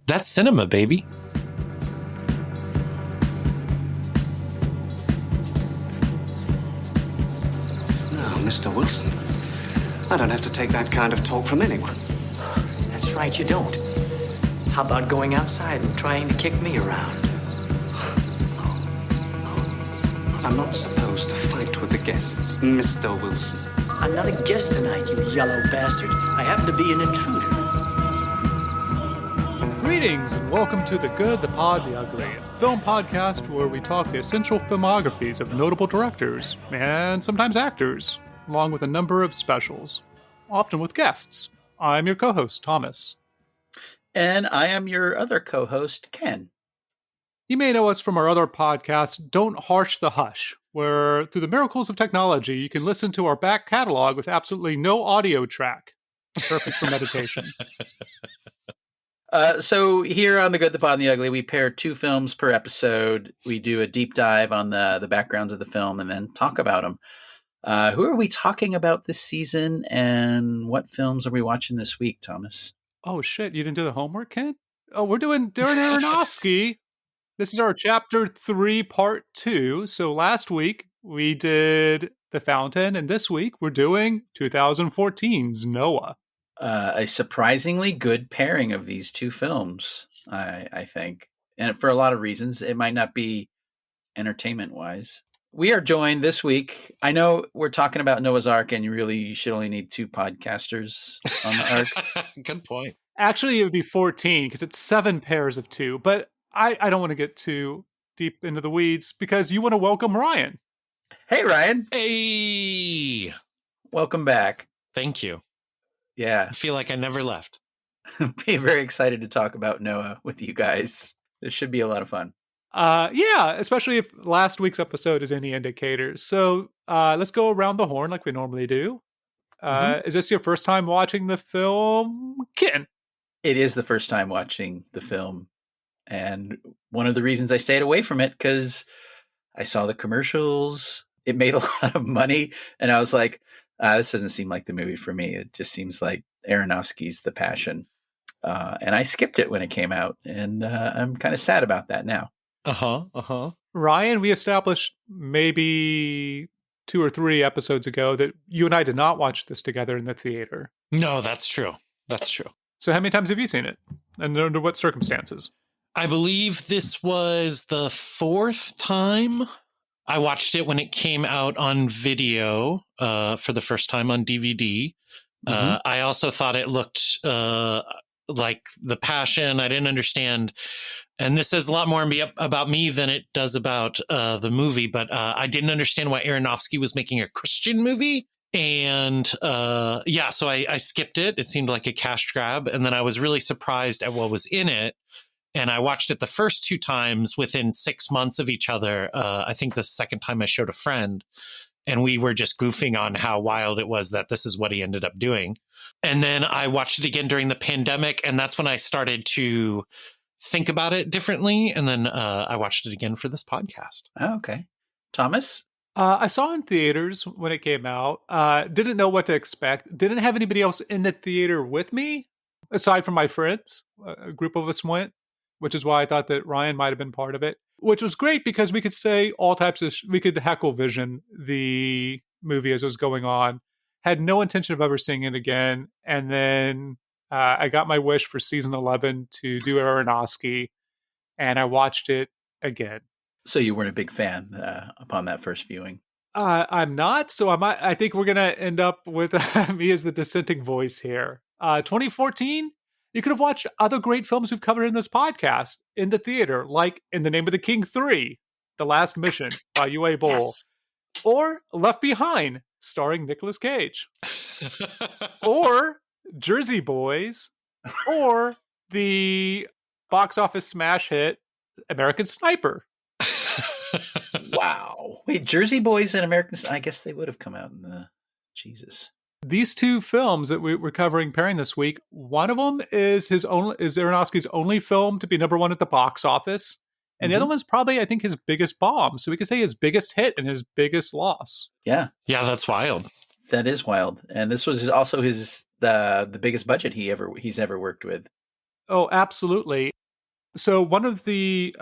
That's cinema, baby. Now, Mr. Wilson, I don't have to take that kind of talk from anyone. That's right, you don't. How about going outside and trying to kick me around? I'm not supposed to fight with the guests, Mr. Wilson. I'm not a guest tonight, you yellow bastard. I happen to be an intruder. Greetings and welcome to The Good, the Pod, the Ugly, a film podcast where we talk the essential filmographies of notable directors and sometimes actors, along with a number of specials, often with guests. I'm your co-host, Thomas. And I am your other co-host, Ken. You may know us from our other podcast, Don't Harsh the Hush, where through the miracles of technology, you can listen to our back catalog with absolutely no audio track. Perfect for meditation. So here on The Good, the Pod, and the Ugly, we pair two films per episode. We do a deep dive on the backgrounds of the film and then talk about them. Who are we talking about this season, and what films are we watching this week, Thomas? Oh, shit. You didn't do the homework, Ken? Oh, we're doing Darren Aronofsky. This is our Chapter 3, Part 2. So last week, we did The Fountain, and this week, we're doing 2014's Noah. A surprisingly good pairing of these two films, I think. And for a lot of reasons, it might not be entertainment-wise. We are joined this week. I know we're talking about Noah's Ark, and you should only need two podcasters on the Ark. Good point. Actually, it would be 14, because it's 7 pairs of 2. But I don't want to get too deep into the weeds, because you want to welcome Ryan. Hey, Ryan. Hey! Welcome back. Thank you. Yeah. I feel like I never left. Be very excited to talk about Noah with you guys. This should be a lot of fun. Yeah, especially if last week's episode is any indicator. So let's go around the horn like we normally do. Is this your first time watching the film, Ken? It is the first time watching the film. And one of the reasons I stayed away from it, because I saw the commercials. It made a lot of money. And I was like, this doesn't seem like the movie for me. It just seems like Aronofsky's The Passion. And I skipped it when it came out. And I'm kind of sad about that now. Ryan, we established maybe 2 or 3 episodes ago that you and I did not watch this together in the theater. No, that's true. That's true. So how many times have you seen it? And under what circumstances? I believe this was the 4th time. I watched it when it came out on video for the first time on DVD. I also thought it looked like The Passion. I didn't understand. And this says a lot more about me than it does about the movie. But I didn't understand why Aronofsky was making a Christian movie. And so I skipped it. It seemed like a cash grab. And then I was really surprised at what was in it. And I watched it the first 2 times within 6 months of each other. I think the second time I showed a friend, and we were just goofing on how wild it was that this is what he ended up doing. And then I watched it again during the pandemic, and that's when I started to think about it differently. And then I watched it again for this podcast. Oh, okay. Thomas? I saw it in theaters when it came out. Didn't know what to expect. Didn't have anybody else in the theater with me, aside from my friends. A group of us went, which is why I thought that Ryan might have been part of it, which was great because we could say all types of, we could heckle vision the movie as it was going on. Had no intention of ever seeing it again. And then I got my wish for season 11 to do Aronofsky, and I watched it again. So you weren't a big fan upon that first viewing? I'm not. So I think we're going to end up with me as the dissenting voice here. 2014, you could have watched other great films we've covered in this podcast in the theater, like In the Name of the King 3, The Last Mission by Uwe Boll, Yes. or Left Behind, starring Nicolas Cage, or Jersey Boys, or the box office smash hit American Sniper. Wow. Wait, Jersey Boys and American... I guess they would have come out in the... Jesus. These 2 films that we're covering pairing this week, one of them is Aronofsky's only film to be #1 at the box office. And the other one's probably, I think, his biggest bomb. So we could say his biggest hit and his biggest loss. Yeah. Yeah, that's wild. That is wild. And this was also the biggest budget he's ever worked with. Oh, absolutely. So one of the,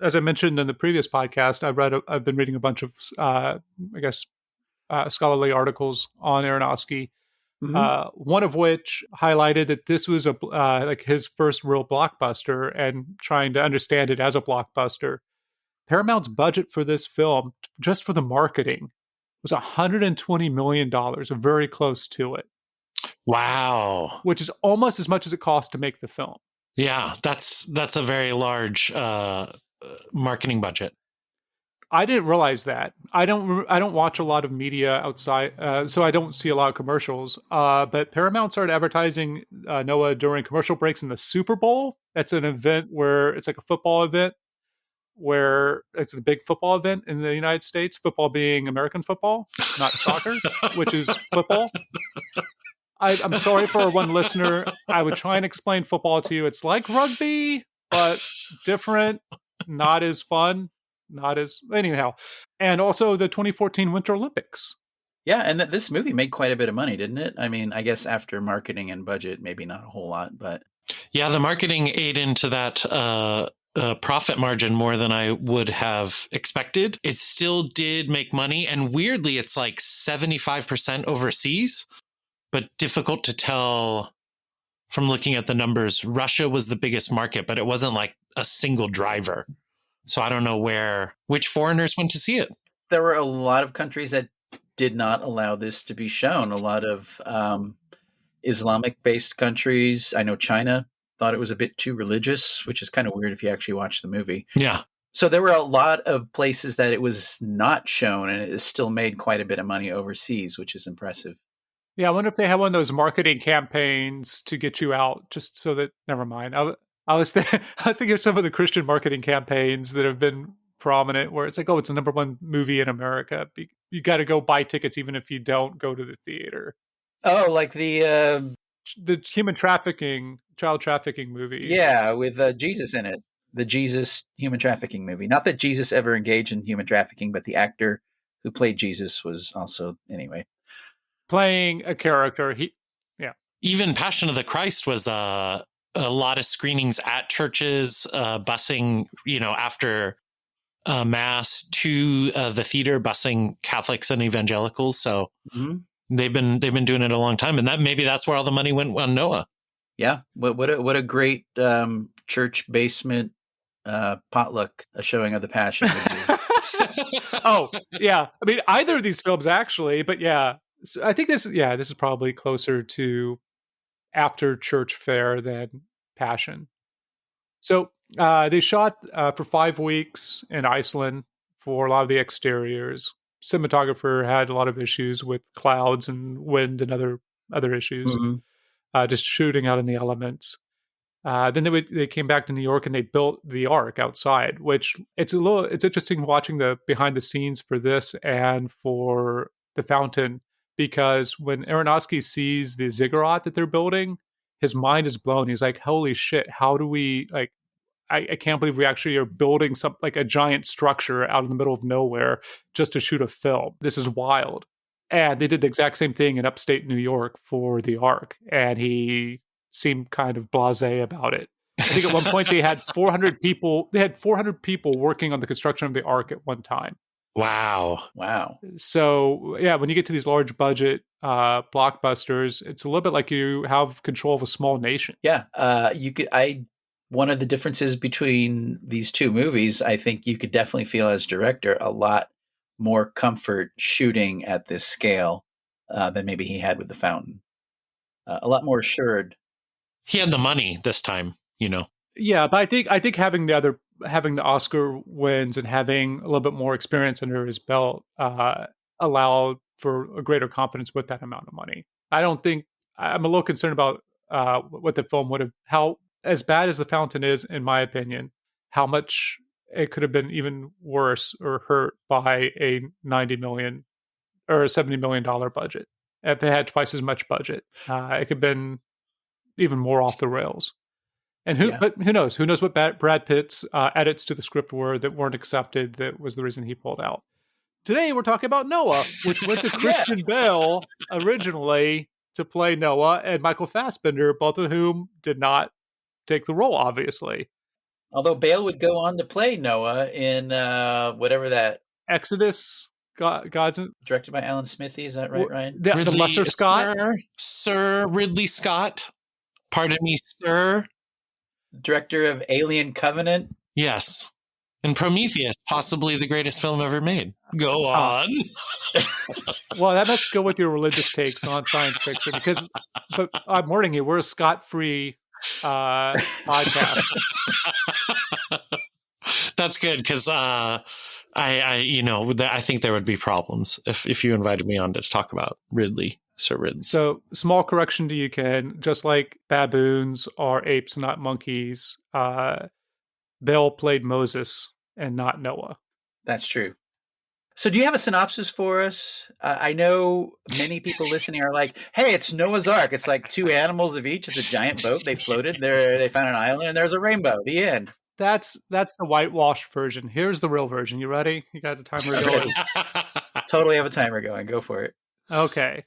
as I mentioned in the previous podcast, I've been reading a bunch of, I guess, scholarly articles on Aronofsky. Mhm. One of which highlighted that this was like his first real blockbuster, and trying to understand it as a blockbuster. Paramount's budget for this film, just for the marketing, was $120 million, or very close to it, Wow. which is almost as much as it cost to make the film. Yeah, that's a very large marketing budget. I didn't realize that. I don't watch a lot of media outside, so I don't see a lot of commercials. But Paramount started advertising Noah during commercial breaks in the Super Bowl. That's an event where it's like a football event, where it's a big football event in the United States. Football being American football, not soccer, which is football. I'm sorry for our one listener. I would try and explain football to you. It's like rugby, but different, not as fun, not as anyhow. And also the 2014 Winter Olympics. Yeah, and this movie made quite a bit of money, didn't it? I mean, I guess after marketing and budget, maybe not a whole lot, but Yeah, the marketing ate into that profit margin more than I would have expected. It still did make money, and weirdly, it's like 75% overseas, but difficult to tell from looking at the numbers. Russia was the biggest market, but it wasn't like a single driver. So I don't know which foreigners went to see it. there were a lot of countries that did not allow this to be shown. A lot of Islamic-based countries. I know China thought it was a bit too religious, which is kind of weird if you actually watch the movie. Yeah. So there were a lot of places that it was not shown, and it still made quite a bit of money overseas, which is impressive. Yeah, I wonder if they had one of those marketing campaigns to get you out, just so that. Never mind. I was thinking of some of the Christian marketing campaigns that have been prominent, where it's like, oh, it's the number one movie in America. You got to go buy tickets, even if you don't go to the theater. Oh, like the child trafficking movie. yeah, with Jesus in it. The Jesus human trafficking movie. Not that Jesus ever engaged in human trafficking, but the actor who played Jesus was also, anyway. Playing a character. Even Passion of the Christ was a lot of screenings at churches, busing, after mass to the theater, busing Catholics and evangelicals. So they've been doing it a long time, and that's where all the money went on Noah. Yeah, what a great church basement potluck, a showing of the Passion. Oh yeah, I mean either of these films actually, but yeah, so I think this is probably closer to after church fare than Passion. So they shot for 5 weeks in Iceland for a lot of the exteriors. Cinematographer had a lot of issues with clouds and wind and other issues. Just shooting out in the elements. Then they came back to New York and they built the Ark outside, which it's interesting watching the behind the scenes for this and for the fountain, because when Aronofsky sees the ziggurat that they're building, his mind is blown. He's like, holy shit, how do we like, I can't believe we actually are building some like a giant structure out in the middle of nowhere just to shoot a film. This is wild. And they did the exact same thing in upstate New York for the Ark, and he seemed kind of blasé about it. I think at one point they had 400 people. They had 400 people working on the construction of the Ark at one time. Wow. So yeah, when you get to these large budget blockbusters, it's a little bit like you have control of a small nation. Yeah, one of the differences between these two movies, I think you could definitely feel as director a lot more comfort shooting at this scale than maybe he had with The Fountain. A lot more assured. He had the money this time, Yeah, but I think having the Oscar wins and having a little bit more experience under his belt allowed for a greater confidence with that amount of money. I'm a little concerned about what the film would have, how as bad as The Fountain is, in my opinion, how much it could have been even worse or hurt by a $90 million or a $70 million budget. If it had twice as much budget, it could have been even more off the rails. And but who knows? Who knows what Brad Pitt's edits to the script were that weren't accepted? That was the reason he pulled out. Today we're talking about Noah, which went to Christian Bale originally to play Noah, and Michael Fassbender, both of whom did not take the role, obviously. Although Bale would go on to play Noah in whatever that, Exodus, God's directed by Alan Smithy. Is that right, Ryan? the Lesser Scott. Sir Ridley Scott. Pardon me, sir. Director of Alien Covenant. Yes. And Prometheus, possibly the greatest film ever made. Go on. Well, that must go with your religious takes on science fiction but I'm warning you, we're a Scott-free podcast. That's good because I think there would be problems if you invited me on to talk about Sir Ridley. So, small correction to you, Ken. Just like baboons are apes, not monkeys, Bale played Moses and not Noah. That's true. So do you have a synopsis for us? I know many people listening are like, hey, it's Noah's Ark. It's like two animals of each. It's a giant boat. They floated. They found an island and there's a rainbow. The end. That's the whitewashed version. Here's the real version. You ready? You got the timer going? Totally have a timer going. Go for it. Okay.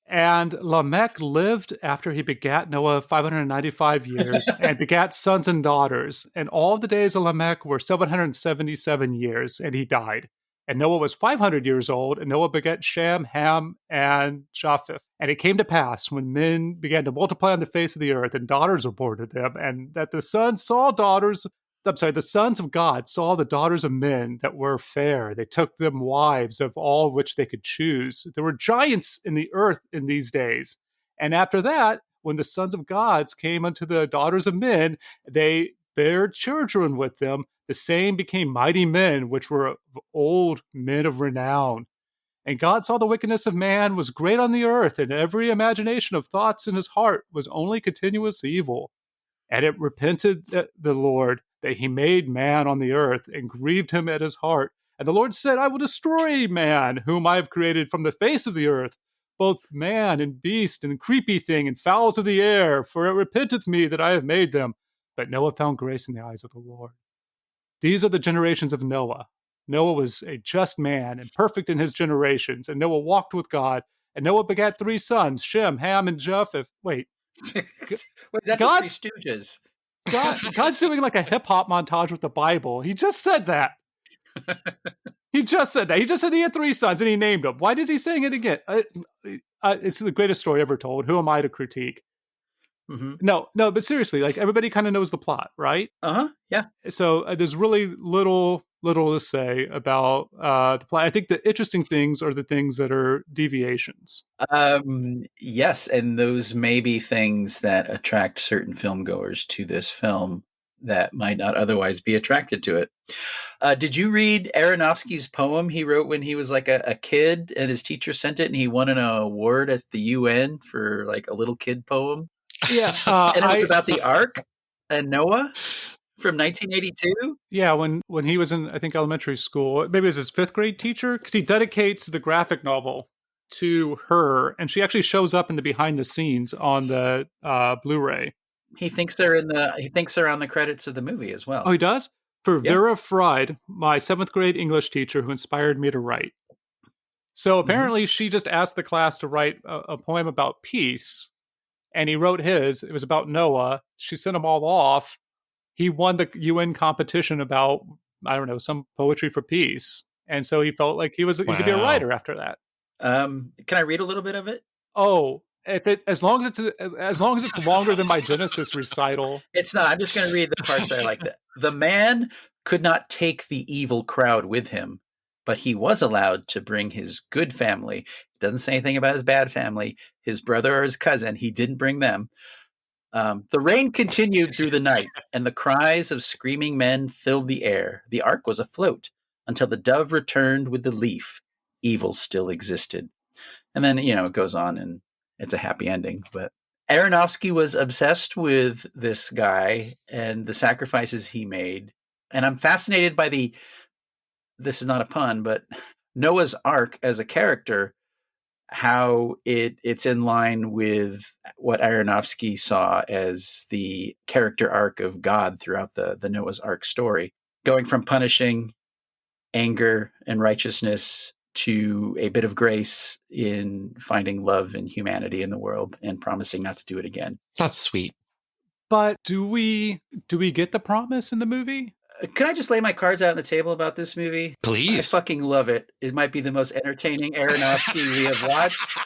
And Lamech lived after he begat Noah 595 years and begat sons and daughters. And all the days of Lamech were 777 years, and he died. And Noah was 500 years old, and Noah begat Shem, Ham, and Japheth. And it came to pass when men began to multiply on the face of the earth, and daughters were born to them, and that the sons of God saw the daughters of men that were fair. They took them wives of all which they could choose. There were giants in the earth in these days. And after that, when the sons of gods came unto the daughters of men, they bare children with them. The same became mighty men, which were old men of renown. And God saw the wickedness of man was great on the earth, and every imagination of thoughts in his heart was only continuous evil. And it repented the Lord that he made man on the earth and grieved him at his heart. And the Lord said, I will destroy man, whom I have created from the face of the earth, both man and beast and creepy thing and fowls of the air, for it repenteth me that I have made them. But Noah found grace in the eyes of the Lord. These are the generations of Noah. Noah was a just man and perfect in his generations, and Noah walked with God. And Noah begat 3 sons, Shem, Ham, and Japheth. Wait, that's God's, Three Stooges. God's doing like a hip-hop montage with the Bible. He just said that. He just said that. He just said he had 3 sons, and he named them. Why is he saying it again? It's the greatest story ever told. Who am I to critique? Mm-hmm. No, but seriously, like everybody kind of knows the plot, right? Yeah. So there's really little to say about the plot. I think the interesting things are the things that are deviations. Yes, and those may be things that attract certain film goers to this film that might not otherwise be attracted to it. Did you read Aronofsky's poem he wrote when he was like a kid and his teacher sent it and he won an award at the UN for like a little kid poem? Yeah. And it was about the Ark and Noah from 1982. Yeah, when he was in, I think, elementary school, maybe it was his 5th grade teacher, because he dedicates the graphic novel to her, and she actually shows up in the behind the scenes on the Blu-ray. He thinks they're on the credits of the movie as well. Oh, he does? For Vera Fried, my 7th grade English teacher who inspired me to write. So apparently she just asked the class to write a poem about peace, and he wrote his. It was about Noah. She sent them all off. He won the UN competition about, I don't know, some poetry for peace. And so he felt like he could be a writer after that. Can I read a little bit of it? Oh, as long as it's longer than my Genesis recital. It's not. I'm just going to read the parts that I like. The man could not take the evil crowd with him, but he was allowed to bring his good family. It doesn't say anything about his bad family, his brother or his cousin. He didn't bring them. The rain continued through the night, and the cries of screaming men filled the air. The ark was afloat until the dove returned with the leaf. Evil still existed. And then, it goes on, and it's a happy ending. But Aronofsky was obsessed with this guy and the sacrifices he made. And I'm fascinated by this is not a pun, but Noah's Ark as a character, how it's in line with what Aronofsky saw as the character arc of God throughout the Noah's Ark story, going from punishing anger and righteousness to a bit of grace in finding love and humanity in the world and promising not to do it again. That's sweet. But do we get the promise in the movie? Can I just lay my cards out on the table about this movie? Please. I fucking love it. It might be the most entertaining Aronofsky we have watched.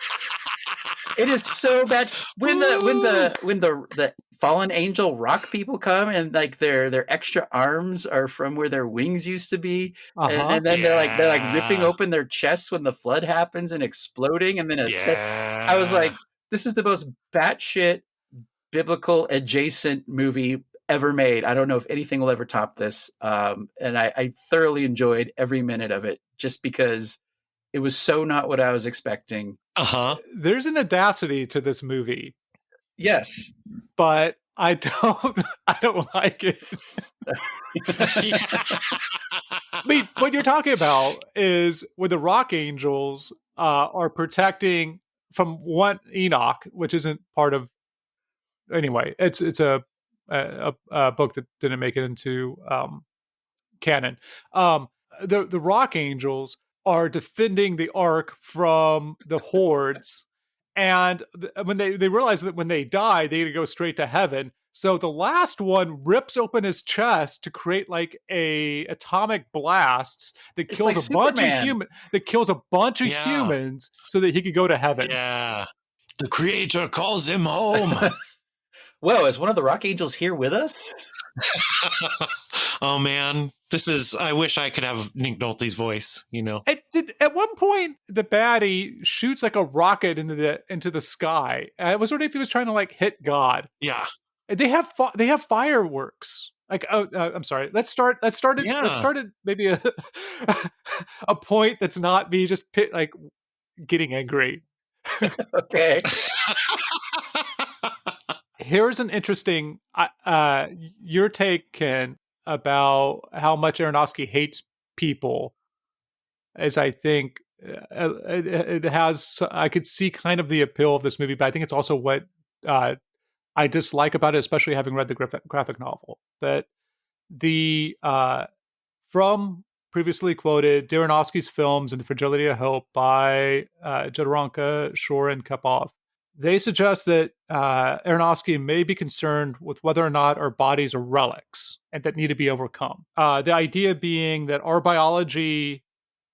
It is so bad. When the fallen angel rock people come and like their extra arms are from where their wings used to be, and then they're like ripping open their chests when the flood happens and exploding, and then I was like, this is the most batshit biblical adjacent movie ever made. I don't know if anything will ever top this. And I thoroughly enjoyed every minute of it just because it was so not what I was expecting. There's an audacity to this movie. Yes. But I don't like it. I mean, what you're talking about is where the rock angels are protecting from one Enoch, which isn't part of. Anyway, it's a book that didn't make it into canon. The rock angels are defending the ark from the hordes, and when they realize that when they die, they go straight to heaven. So the last one rips open his chest to create like a atomic blasts that kills like a bunch Superman. of humans so that he could go to heaven. Yeah. The creator calls him home. Whoa, is one of the rock angels here with us? Oh man, I wish I could have Nick Nolte's voice, you know. At one point, the baddie shoots like a rocket into the sky. I was wondering if he was trying to like hit God. Yeah. They have fireworks. Like, I'm sorry. Let's start at maybe a point that's not me just like getting angry. Okay. Here's an interesting your take, Ken, about how much Aronofsky hates people. As I think it has, I could see kind of the appeal of this movie, but I think it's also what I dislike about it, especially having read the graphic novel. That the from previously quoted Aronofsky's films and The Fragility of Hope by Jodorowsky, Shore, and Kapov. They suggest that Aronofsky may be concerned with whether or not our bodies are relics and that need to be overcome. The idea being that our biology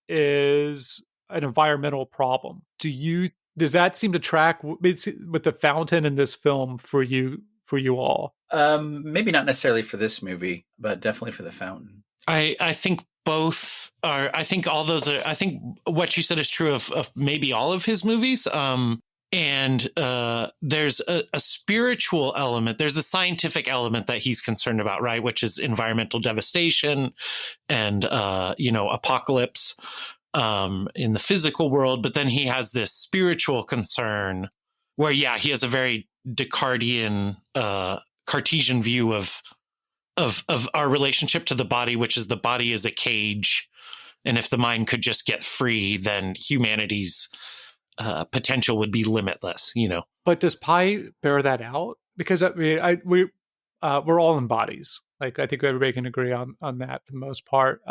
is an environmental problem. Does that seem to track with the fountain in this film for you all? Maybe not necessarily for this movie, but definitely for the fountain. I think both are. I think all those are. I think what you said is true of maybe all of his movies. And there's a spiritual element. There's a scientific element that he's concerned about, right? Which is environmental devastation and, apocalypse in the physical world. But then he has this spiritual concern where, he has a very Descartesian, Cartesian view of our relationship to the body, which is the body is a cage. And if the mind could just get free, then humanity's potential would be limitless, you know. But does Pi bear that out? Because I mean, we're all in bodies. Like I think everybody can agree on that for the most part.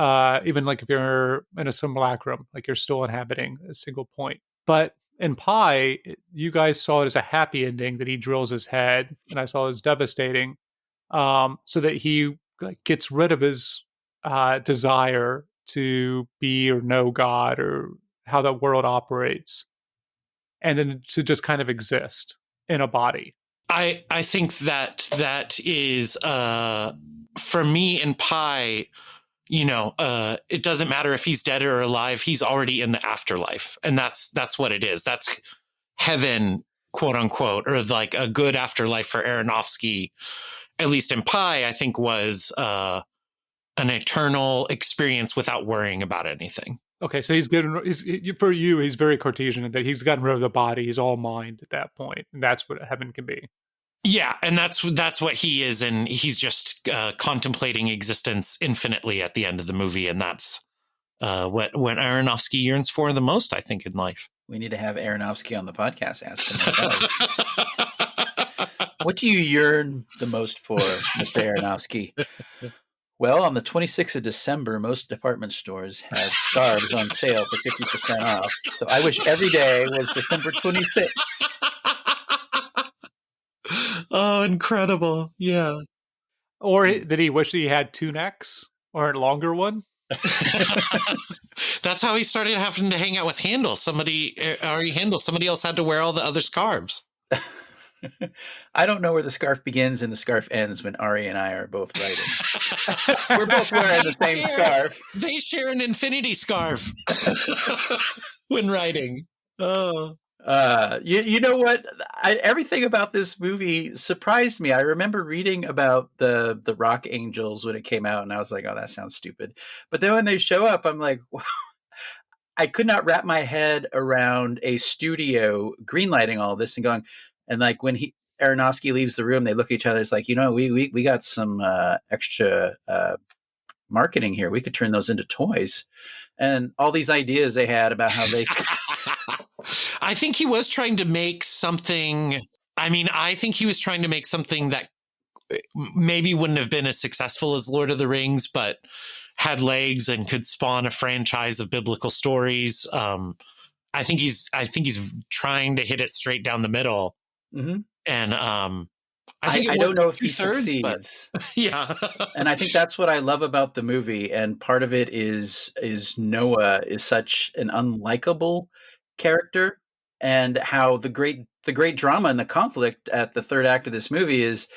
Even like if you're in a simulacrum, like you're still inhabiting a single point. But in Pi, you guys saw it as a happy ending that he drills his head, and I saw it as devastating, so that he gets rid of his desire to be or know God or how the world operates. And then to just kind of exist in a body. I think that is for me in Pi, it doesn't matter if he's dead or alive, he's already in the afterlife. And that's what it is. That's heaven, quote unquote, or like a good afterlife for Aronofsky, at least in Pi, I think was an eternal experience without worrying about anything. Okay, so he's very Cartesian in that he's gotten rid of the body. He's all mind at that point, and that's what heaven can be. Yeah, and that's what he is, and he's just contemplating existence infinitely at the end of the movie, and that's what Aronofsky yearns for the most, I think, in life. We need to have Aronofsky on the podcast asking ourselves. What do you yearn the most for, Mr. Aronofsky? Well, on the 26th of December, most department stores have scarves on sale for 50% off. So I wish every day was December 26th. Oh, incredible. Yeah. Or did he wish he had two necks or a longer one? That's how he started having to hang out with Handel. Ari Handel, somebody else had to wear all the other scarves. I don't know where the scarf begins and the scarf ends when Ari and I are both writing. We're both wearing the same scarf. They share an infinity scarf when writing. Oh. You know what? Everything about this movie surprised me. I remember reading about the Rock Angels when it came out, and I was like, "Oh, that sounds stupid." But then when they show up, I'm like, wow. I could not wrap my head around a studio greenlighting all this and going, and like when Aronofsky leaves the room, they look at each other. It's like, we got some extra marketing here. We could turn those into toys, and all these ideas they had about how they. I think he was trying to make something. I think he was trying to make something that maybe wouldn't have been as successful as Lord of the Rings, but had legs and could spawn a franchise of biblical stories. I think he's trying to hit it straight down the middle. Mm-hmm. And I don't know if he succeeds. But, yeah. And I think that's what I love about the movie. And part of it is Noah is such an unlikable character, and how the great drama and the conflict at the third act of this movie is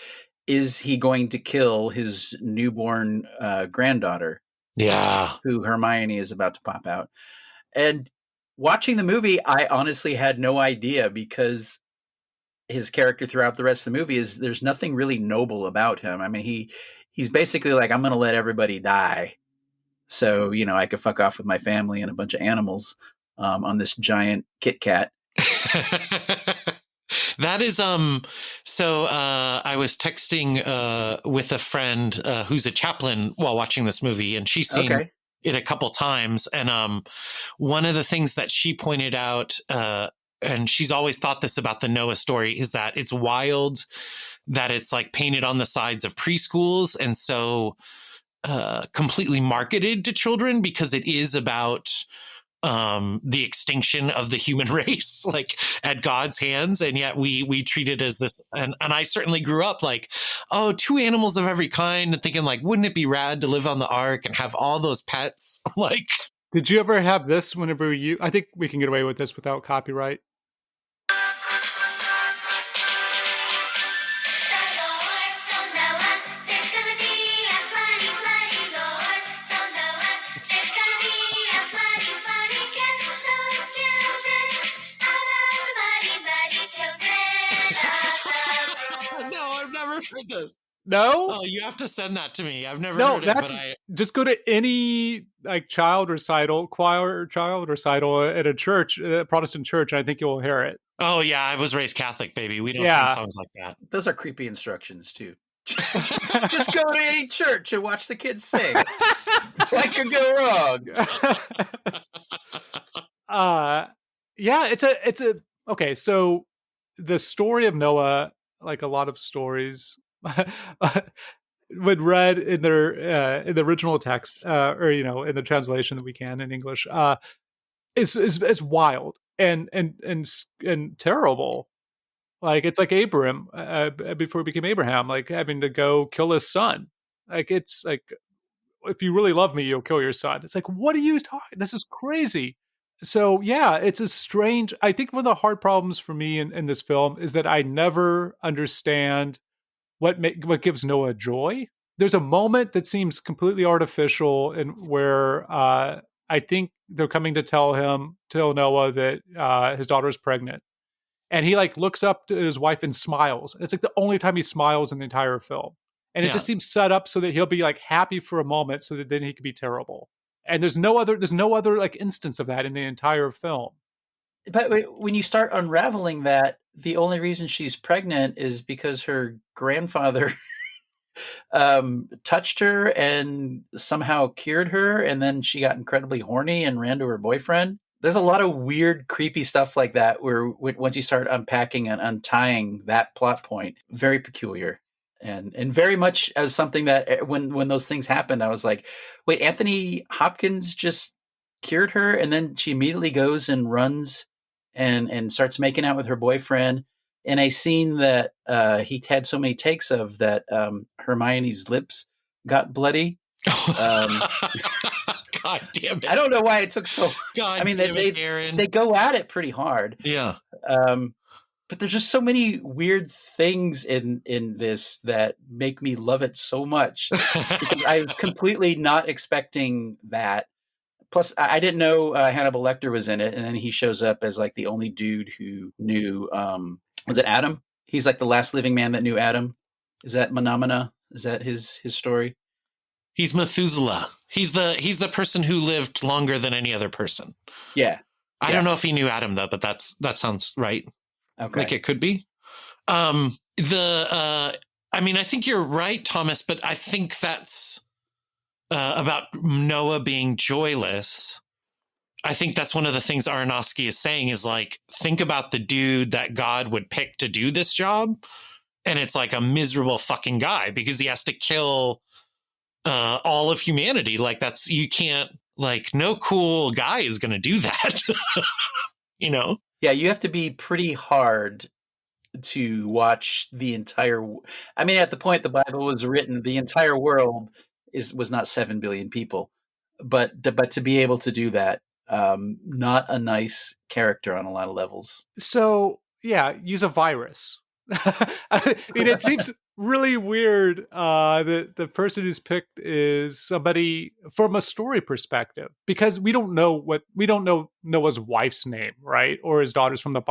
he going to kill his newborn granddaughter? Yeah. Who Hermione is about to pop out. And watching the movie, I honestly had no idea, because his character throughout the rest of the movie there's nothing really noble about him. I mean, he's basically like, I'm going to let everybody die, so I could fuck off with my family and a bunch of animals on this giant Kit Kat. That is so I was texting with a friend who's a chaplain while watching this movie, and she's seen it a couple times, and one of the things that she pointed out, and she's always thought this about the Noah story, is that it's wild that it's like painted on the sides of preschools, and so completely marketed to children, because it is about the extinction of the human race, like at God's hands. And yet we treat it as this. And I certainly grew up like, oh, two animals of every kind, and thinking like, wouldn't it be rad to live on the ark and have all those pets? Like, did you ever have this whenever I think we can get away with this without copyright. This. No? Oh, you have to send that to me. I've never heard it. But just go to any like choir recital at a church, a Protestant church, and I think you'll hear it. Oh yeah, I was raised Catholic, baby. We don't sing songs like that. Those are creepy instructions too. Just go to any church and watch the kids sing. What could go wrong? Yeah, it's a okay. So the story of Noah, like a lot of stories, when read in the original text, or in the translation that we can in English, is wild and terrible. Like it's like Abram before he became Abraham, like having to go kill his son. Like it's like, if you really love me, you'll kill your son. It's like, what are you talking? This is crazy. So yeah, it's a strange. I think one of the hard problems for me in this film is that I never understand what gives Noah joy. There's a moment that seems completely artificial, and where I think they're coming to tell Noah that his daughter is pregnant, and he like looks up to his wife and smiles. It's like the only time he smiles in the entire film, and it just seems set up so that he'll be like happy for a moment, so that then he could be terrible. And there's no other like instance of that in the entire film. But when you start unraveling that, the only reason she's pregnant is because her grandfather touched her and somehow cured her, and then she got incredibly horny and ran to her boyfriend. There's a lot of weird, creepy stuff like that, where once you start unpacking and untying that plot point, very peculiar. And very much as something that when those things happened, I was like, wait, Anthony Hopkins just cured her, and then she immediately goes and runs and starts making out with her boyfriend, in a scene that he had so many takes of that Hermione's lips got bloody. God damn it. I don't know why it took so. God I mean, damn it, Aaron. they go at it pretty hard. Yeah. But there's just so many weird things in this that make me love it so much because I was completely not expecting that. Plus, I didn't know Hannibal Lecter was in it, and then he shows up as like the only dude who knew. Was it Adam? He's like the last living man that knew Adam. Is that Menomina? Is that his story? He's Methuselah. He's the person who lived longer than any other person. Yeah. I don't know if he knew Adam though, but that sounds right. Okay. Like it could be. I mean, I think you're right, Thomas, but I think that's about Noah being joyless. I think that's one of the things Aronofsky is saying is like, think about the dude that God would pick to do this job. And it's like a miserable fucking guy because he has to kill all of humanity. Like you can't, like, no cool guy is going to do that. You know? Yeah, you have to be pretty hard to watch the entire. I mean, at the point the Bible was written, the entire world was not 7 billion people, but to be able to do that, not a nice character on a lot of levels. So yeah, use a virus. I mean, it seems really weird that the person who's picked is somebody from a story perspective because we don't know Noah's wife's name, right, or his daughters from the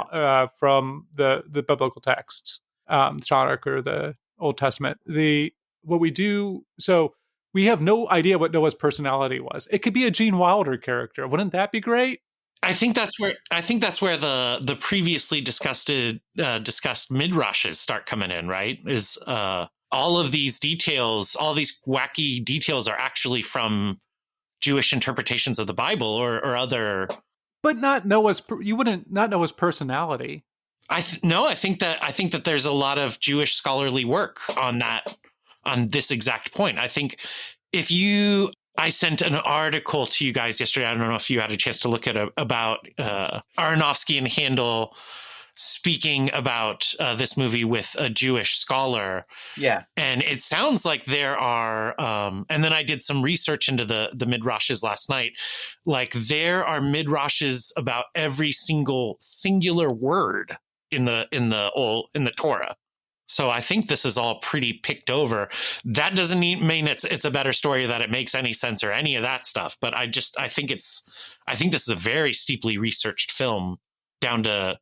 biblical texts, the Tanakh or the Old Testament. What we do, so we have no idea what Noah's personality was. It could be a Gene Wilder character. Wouldn't that be great? I think that's where the previously discussed midrashes start coming in, right? Is all of these details, all these wacky details are actually from Jewish interpretations of the Bible or other. But not Noah's. You wouldn't not know his personality. I think that there's a lot of Jewish scholarly work on this exact point. I think I sent an article to you guys yesterday. I don't know if you had a chance to look at it about Aronofsky and Handel speaking about this movie with a Jewish scholar. Yeah. And it sounds like there are, and then I did some research into the midrashes last night. Like there are midrashes about every singular word in the Torah. So I think this is all pretty picked over. That doesn't mean it's a better story, that it makes any sense or any of that stuff. But I think this is a very steeply researched film down to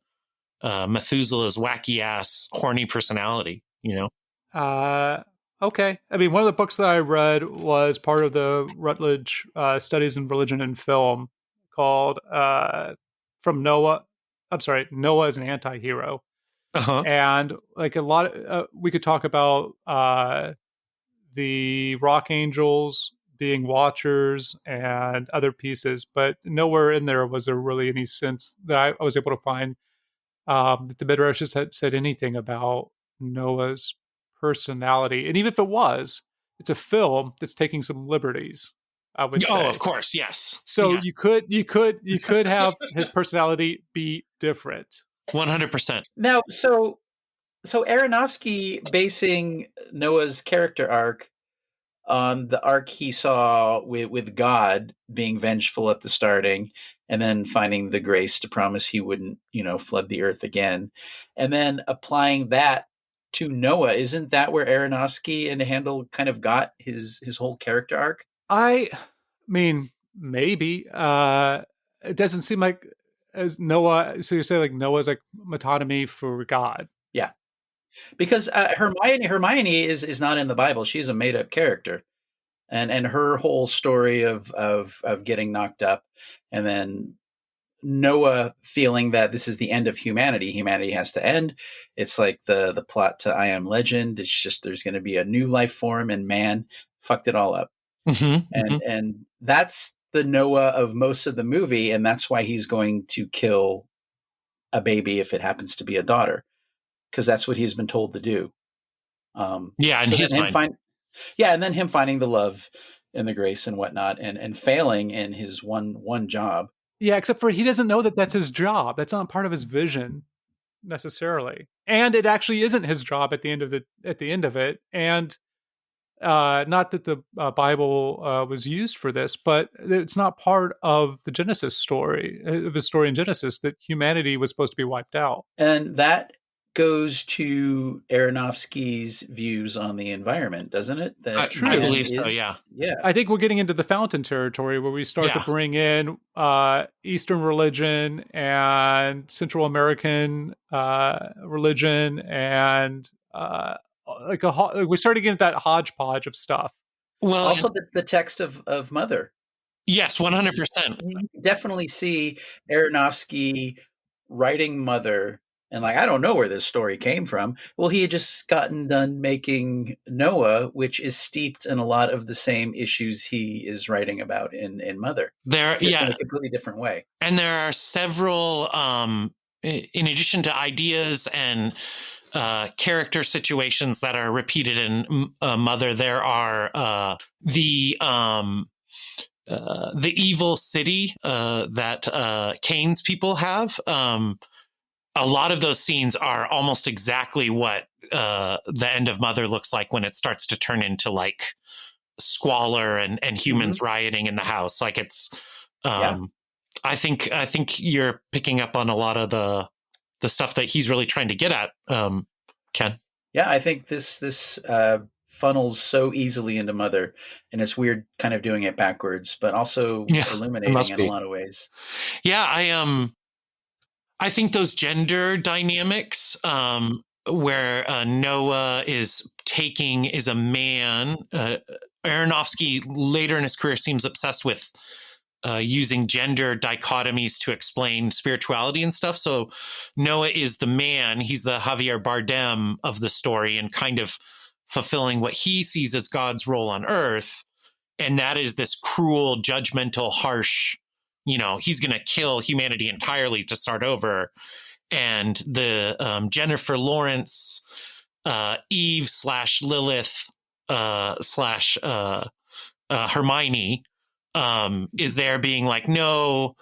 Methuselah's wacky ass horny personality, you know? Okay. I mean, one of the books that I read was part of the Rutledge Studies in Religion and Film called From Noah. I'm sorry, Noah is an Anti-Hero. Uh-huh. And like a lot of, we could talk about the rock angels being watchers and other pieces, but nowhere in there was there really any sense that I was able to find that the midrashes had said anything about Noah's personality. And even if it was, it's a film that's taking some liberties, I would say. Oh, of course, yes. So yeah. you could have his personality be different. 100%. Now, so Aronofsky basing Noah's character arc on the arc he saw with God being vengeful at the starting, and then finding the grace to promise he wouldn't, flood the earth again, and then applying that to Noah. Isn't that where Aronofsky and Handel kind of got his whole character arc? I mean, maybe. It doesn't seem like as Noah. So you say like Noah's like metonymy for God. Yeah, because Hermione is not in the Bible. She's a made up character, and her whole story of getting knocked up, and then Noah feeling that this is the end of humanity. Humanity has to end. It's like the plot to I Am Legend. It's just there's going to be a new life form, and man fucked it all up. Mm-hmm, and that's the Noah of most of the movie, and that's why he's going to kill a baby if it happens to be a daughter, because that's what he's been told to do. Yeah, and his mind. And then him finding the love and the grace and whatnot, and failing in his one job. Yeah, except for he doesn't know that that's his job. That's not part of his vision. necessarily. And it actually isn't his job at the end of it. And not that the Bible was used for this, but it's not part of the Genesis story, of the story in Genesis, that humanity was supposed to be wiped out. And that goes to Aronofsky's views on the environment, doesn't it? That I believe so, yeah. Yeah. I think we're getting into the fountain territory where we start to bring in Eastern religion and Central American religion and we're starting to get that hodgepodge of stuff. Well, also the text of Mother. Yes, 100%. You definitely see Aronofsky writing Mother, and like, I don't know where this story came from. Well, he had just gotten done making Noah, which is steeped in a lot of the same issues he is writing about in Mother. Just in a completely different way. And there are several, in addition to ideas and character situations that are repeated in Mother, there are the evil city that Cain's people have. A lot of those scenes are almost exactly what the end of Mother looks like when it starts to turn into like squalor and humans rioting in the house. Like it's, I think you're picking up on a lot of the stuff that he's really trying to get at, Ken. Yeah, I think this funnels so easily into Mother, and it's weird kind of doing it backwards, but also illuminating in a lot of ways. Yeah, I think those gender dynamics, where Noah is a man. Aronofsky later in his career seems obsessed with using gender dichotomies to explain spirituality and stuff. So Noah is the man. He's the Javier Bardem of the story and kind of fulfilling what he sees as God's role on earth. And that is this cruel, judgmental, harsh, he's going to kill humanity entirely to start over. And the Jennifer Lawrence, Eve / Lilith / Hermione is there being like, no,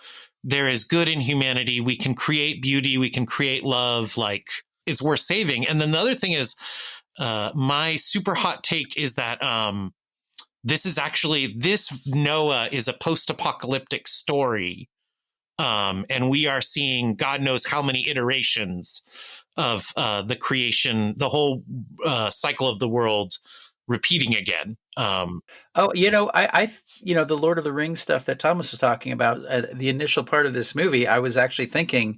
there is good in humanity. We can create beauty. We can create love. Like, it's worth saving. And then the other thing is, my super hot take is that this Noah is a post-apocalyptic story. And we are seeing God knows how many iterations of the creation, the whole cycle of the world repeating again. I the Lord of the Rings stuff that Thomas was talking about, the initial part of this movie, I was actually thinking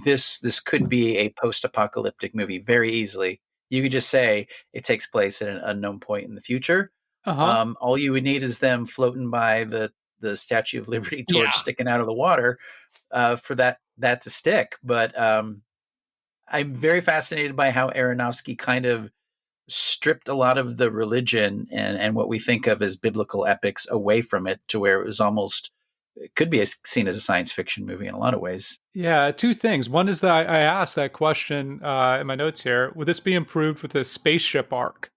this could be a post-apocalyptic movie very easily. You could just say it takes place at an unknown point in the future. All you would need is them floating by the Statue of Liberty torch sticking out of the water for that to stick. But I'm very fascinated by how Aronofsky kind of stripped a lot of the religion and what we think of as biblical epics away from it to where it could be seen as a science fiction movie in a lot of ways. Yeah, two things. One is that I asked that question in my notes here. Would this be improved with a spaceship arc?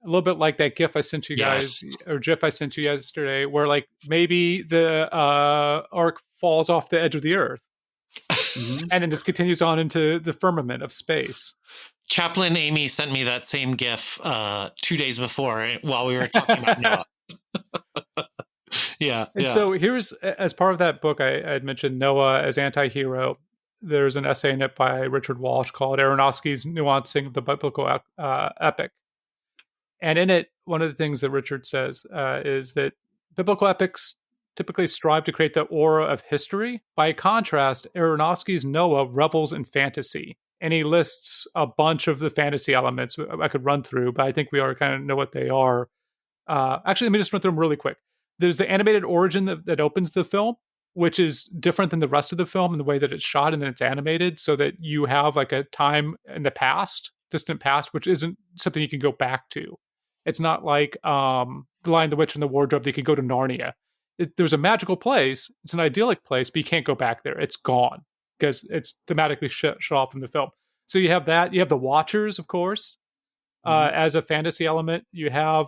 A little bit like that GIF I sent you guys, or GIF I sent you yesterday, where like maybe the arc falls off the edge of the Earth, and then just continues on into the firmament of space. Chaplain Amy sent me that same GIF 2 days before while we were talking about Noah. So here's, as part of that book, I had mentioned Noah as anti-hero. There's an essay in it by Richard Walsh called Aronofsky's Nuancing of the Biblical Epic. And in it, one of the things that Richard says is that biblical epics typically strive to create the aura of history. By contrast, Aronofsky's Noah revels in fantasy. And he lists a bunch of the fantasy elements I could run through, but I think we already kind of know what they are. Actually, let me just run through them really quick. There's the animated origin that opens the film, which is different than the rest of the film in the way that it's shot and then it's animated, so that you have like a time in the past, distant past, which isn't something you can go back to. It's not like The Lion, the Witch, and the Wardrobe. They could go to Narnia. There's a magical place. It's an idyllic place, but you can't go back there. It's gone because it's thematically shut off from the film. So you have that. You have the Watchers, of course, as a fantasy element. You have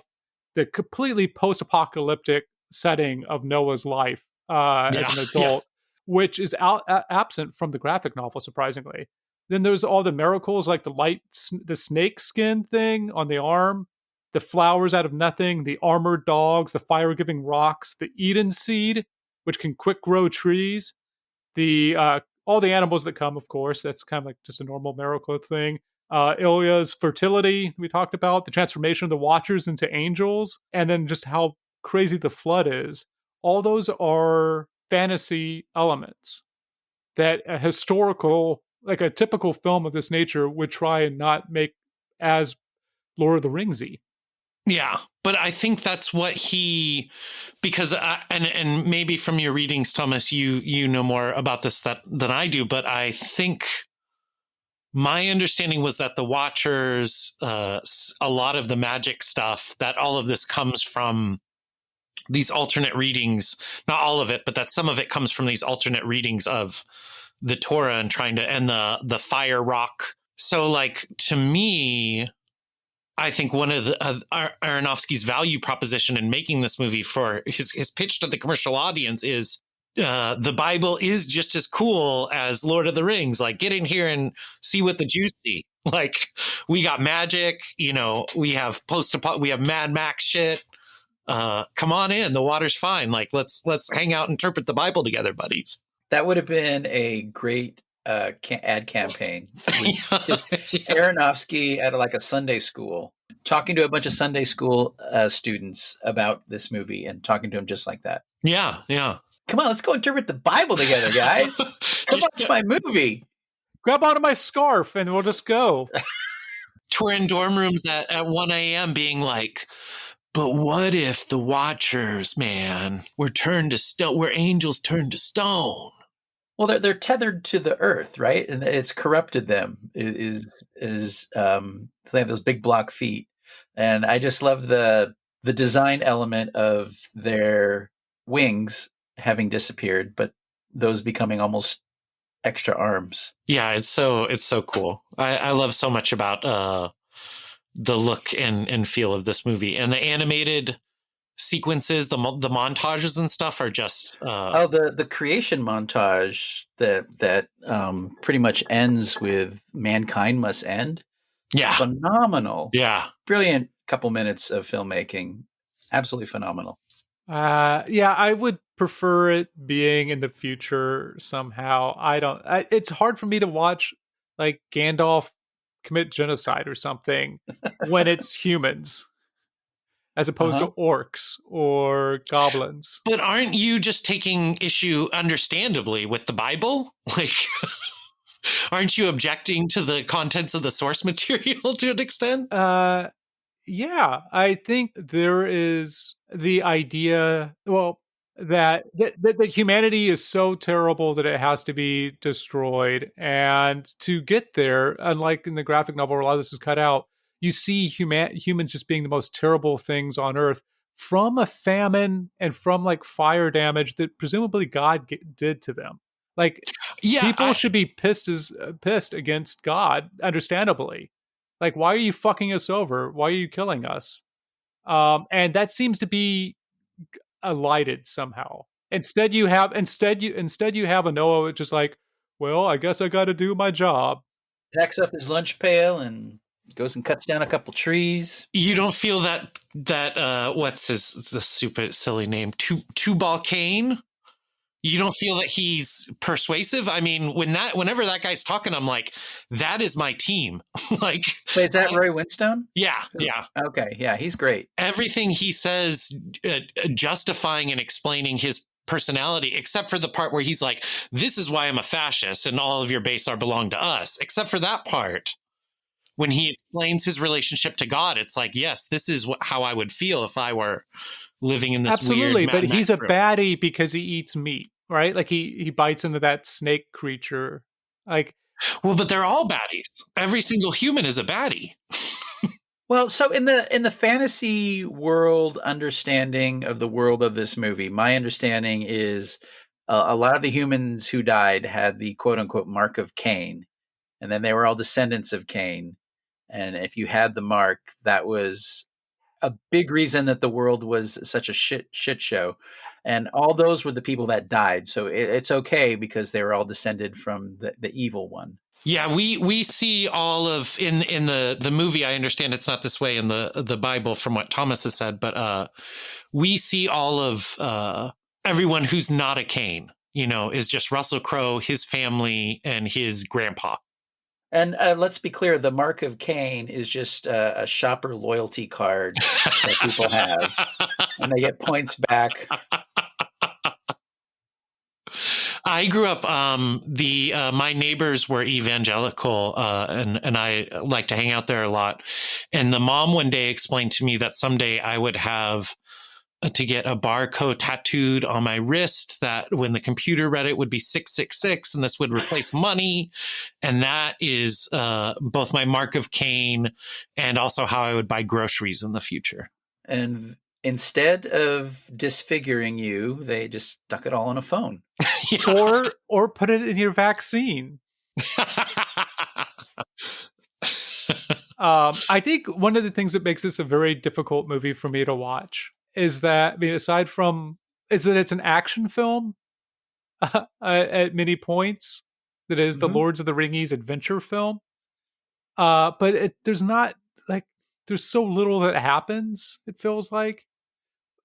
the completely post-apocalyptic setting of Noah's life as an adult, which is absent from the graphic novel, surprisingly. Then there's all the miracles, like the snake skin thing on the arm, the flowers out of nothing, the armored dogs, the fire-giving rocks, the Eden seed, which can quick grow trees, the all the animals that come, of course. That's kind of like just a normal miracle thing. Ilya's fertility, we talked about, the transformation of the Watchers into angels, and then just how crazy the flood is. All those are fantasy elements that a historical, like a typical film of this nature, would try and not make as Lord of the Ringsy. Yeah, but I think that's what because and maybe from your readings, Thomas, you know more about this than I do, but I think my understanding was that the Watchers, a lot of the magic stuff, that all of this comes from these alternate readings, not all of it, but that some of it comes from these alternate readings of the Torah and the fire rock. So like, to me, I think one of Aronofsky's value proposition in making this movie for his pitch to the commercial audience is the Bible is just as cool as Lord of the Rings. Like, get in here and see what the Jews see. Like, we got magic, we have we have Mad Max shit. Come on in, the water's fine. Like, let's hang out and interpret the Bible together, buddies. That would have been a great ad campaign. Just Aronofsky at like a Sunday school, talking to a bunch of Sunday school students about this movie and talking to them just like that. Yeah. Come on, let's go interpret the Bible together, guys. Come watch my movie. Grab onto my scarf and we'll just go. We're in dorm rooms at 1 a.m. being like, but what if the Watchers, man, were turned to stone, were angels turned to stone? Well, they're tethered to the earth, right? And it's corrupted them. They have those big block feet, and I just love the design element of their wings having disappeared, but those becoming almost extra arms. Yeah, it's so cool. I love so much about the look and feel of this movie, and the animated sequences, the montages and stuff are just the creation montage that pretty much ends with mankind must end. Yeah, phenomenal. Yeah, brilliant couple minutes of filmmaking. Absolutely phenomenal. Yeah, I would prefer it being in the future somehow. It's hard for me to watch like Gandalf commit genocide or something when it's humans, as opposed to orcs or goblins. But aren't you just taking issue, understandably, with the Bible? Like, aren't you objecting to the contents of the source material to an extent? Yeah, I think there is the idea, that humanity is so terrible that it has to be destroyed. And to get there, unlike in the graphic novel where a lot of this is cut out, you see humans just being the most terrible things on Earth from a famine and from like fire damage that presumably God did to them. Like, people should be pissed against God, understandably. Like, why are you fucking us over? Why are you killing us? And that seems to be elided somehow. Instead you have a Noah which is like, well, I guess I got to do my job. Packs up his lunch pail and goes and cuts down a couple trees. You don't feel that what's the super silly name, Tubal Cain? You don't feel that he's persuasive? I mean, whenever that guy's talking, I'm like, that is my team. Like, wait, is that Roy Winstone? Yeah. Okay, yeah, he's great. Everything he says, justifying and explaining his personality, except for the part where he's like, this is why I'm a fascist and all of your base belong to us. Except for that part. When he explains his relationship to God, it's like, yes, this is how I would feel if I were living in this absolutely, weird but he's a baddie because he eats meat, right? Like he bites into that snake creature. Like, well, but they're all baddies. Every single human is a baddie. Well, so in the fantasy world understanding of the world of this movie, my understanding is a lot of the humans who died had the quote unquote mark of Cain, and then they were all descendants of Cain. And if you had the mark, that was a big reason that the world was such a shit show. And all those were the people that died. So it's okay because they were all descended from the evil one. Yeah, we see all of in the movie. I understand it's not this way in the Bible from what Thomas has said, but we see all of everyone who's not a Cain, is just Russell Crowe, his family, and his grandpa. And let's be clear, the mark of Cain is just a shopper loyalty card that people have, and they get points back. I grew up, my neighbors were evangelical, and I like to hang out there a lot. And the mom one day explained to me that someday I would have to get a barcode tattooed on my wrist that when the computer read it would be 666, and this would replace money. And that is both my mark of Cain and also how I would buy groceries in the future. And instead of disfiguring you, they just stuck it all on a phone. Or put it in your vaccine. I think one of the things that makes this a very difficult movie for me to watch is that, aside from, is that it's an action film at many points, that is the Lords of the Ringies adventure film. But there's not, like, there's so little that happens, it feels like.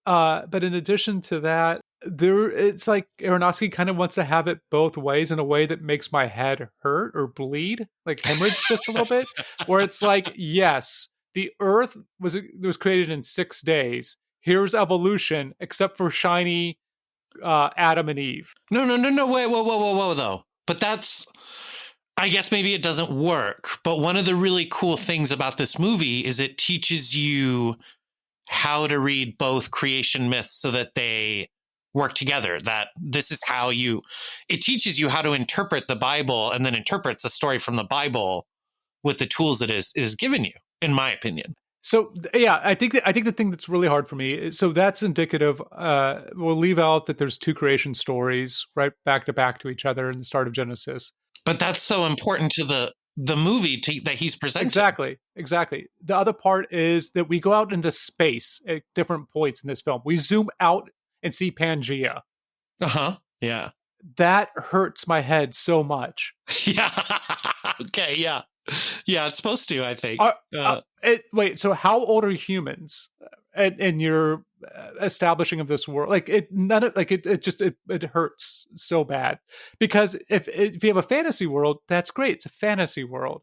But in addition to that, it's like Aronofsky kind of wants to have it both ways in a way that makes my head hurt or bleed, like hemorrhage just a little bit, where it's like, yes, the Earth was created in 6 days. Here's evolution, except for shiny Adam and Eve. No, wait, whoa, though. But that's, I guess maybe it doesn't work. But one of the really cool things about this movie is it teaches you how to read both creation myths so that they work together. That this is how it teaches you how to interpret the Bible, and then interprets a story from the Bible with the tools it is given you, in my opinion. So yeah, I think the thing that's really hard for me is, so that's indicative. We'll leave out that there's 2 creation stories right back to back to each other in the start of Genesis. But that's so important to the movie that he's presenting. Exactly. The other part is that we go out into space at different points in this film. We zoom out and see Pangea. Yeah. That hurts my head so much. Yeah. Okay. Yeah. Yeah. It's supposed to, I think. Wait. So how old are humans? And your establishing of this world, like it hurts so bad, because if you have a fantasy world, that's great. It's a fantasy world,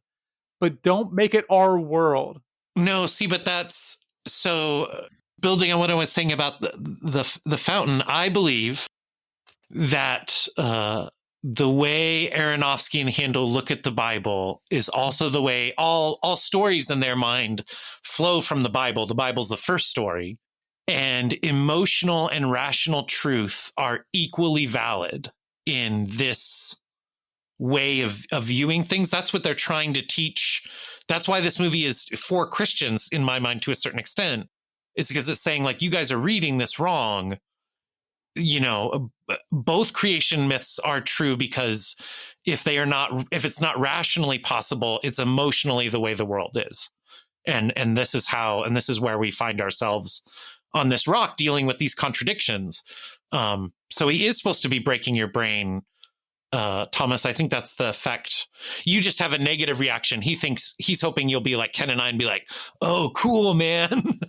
but don't make it our world. No, see, but that's so building on what I was saying about the fountain. I believe that the way Aronofsky and Handel look at the Bible is also the way all stories in their mind flow from the Bible. The Bible's the first story, and emotional and rational truth are equally valid in this way of viewing things. That's what they're trying to teach. That's why this movie is for Christians, in my mind, to a certain extent. It's because it's saying, like, you guys are reading this wrong. Both creation myths are true, because if it's not rationally possible, it's emotionally the way the world is. And this is where we find ourselves on this rock dealing with these contradictions. So he is supposed to be breaking your brain. Thomas, I think that's the effect. You just have a negative reaction. He's hoping you'll be like Ken and I and be like, oh, cool, man.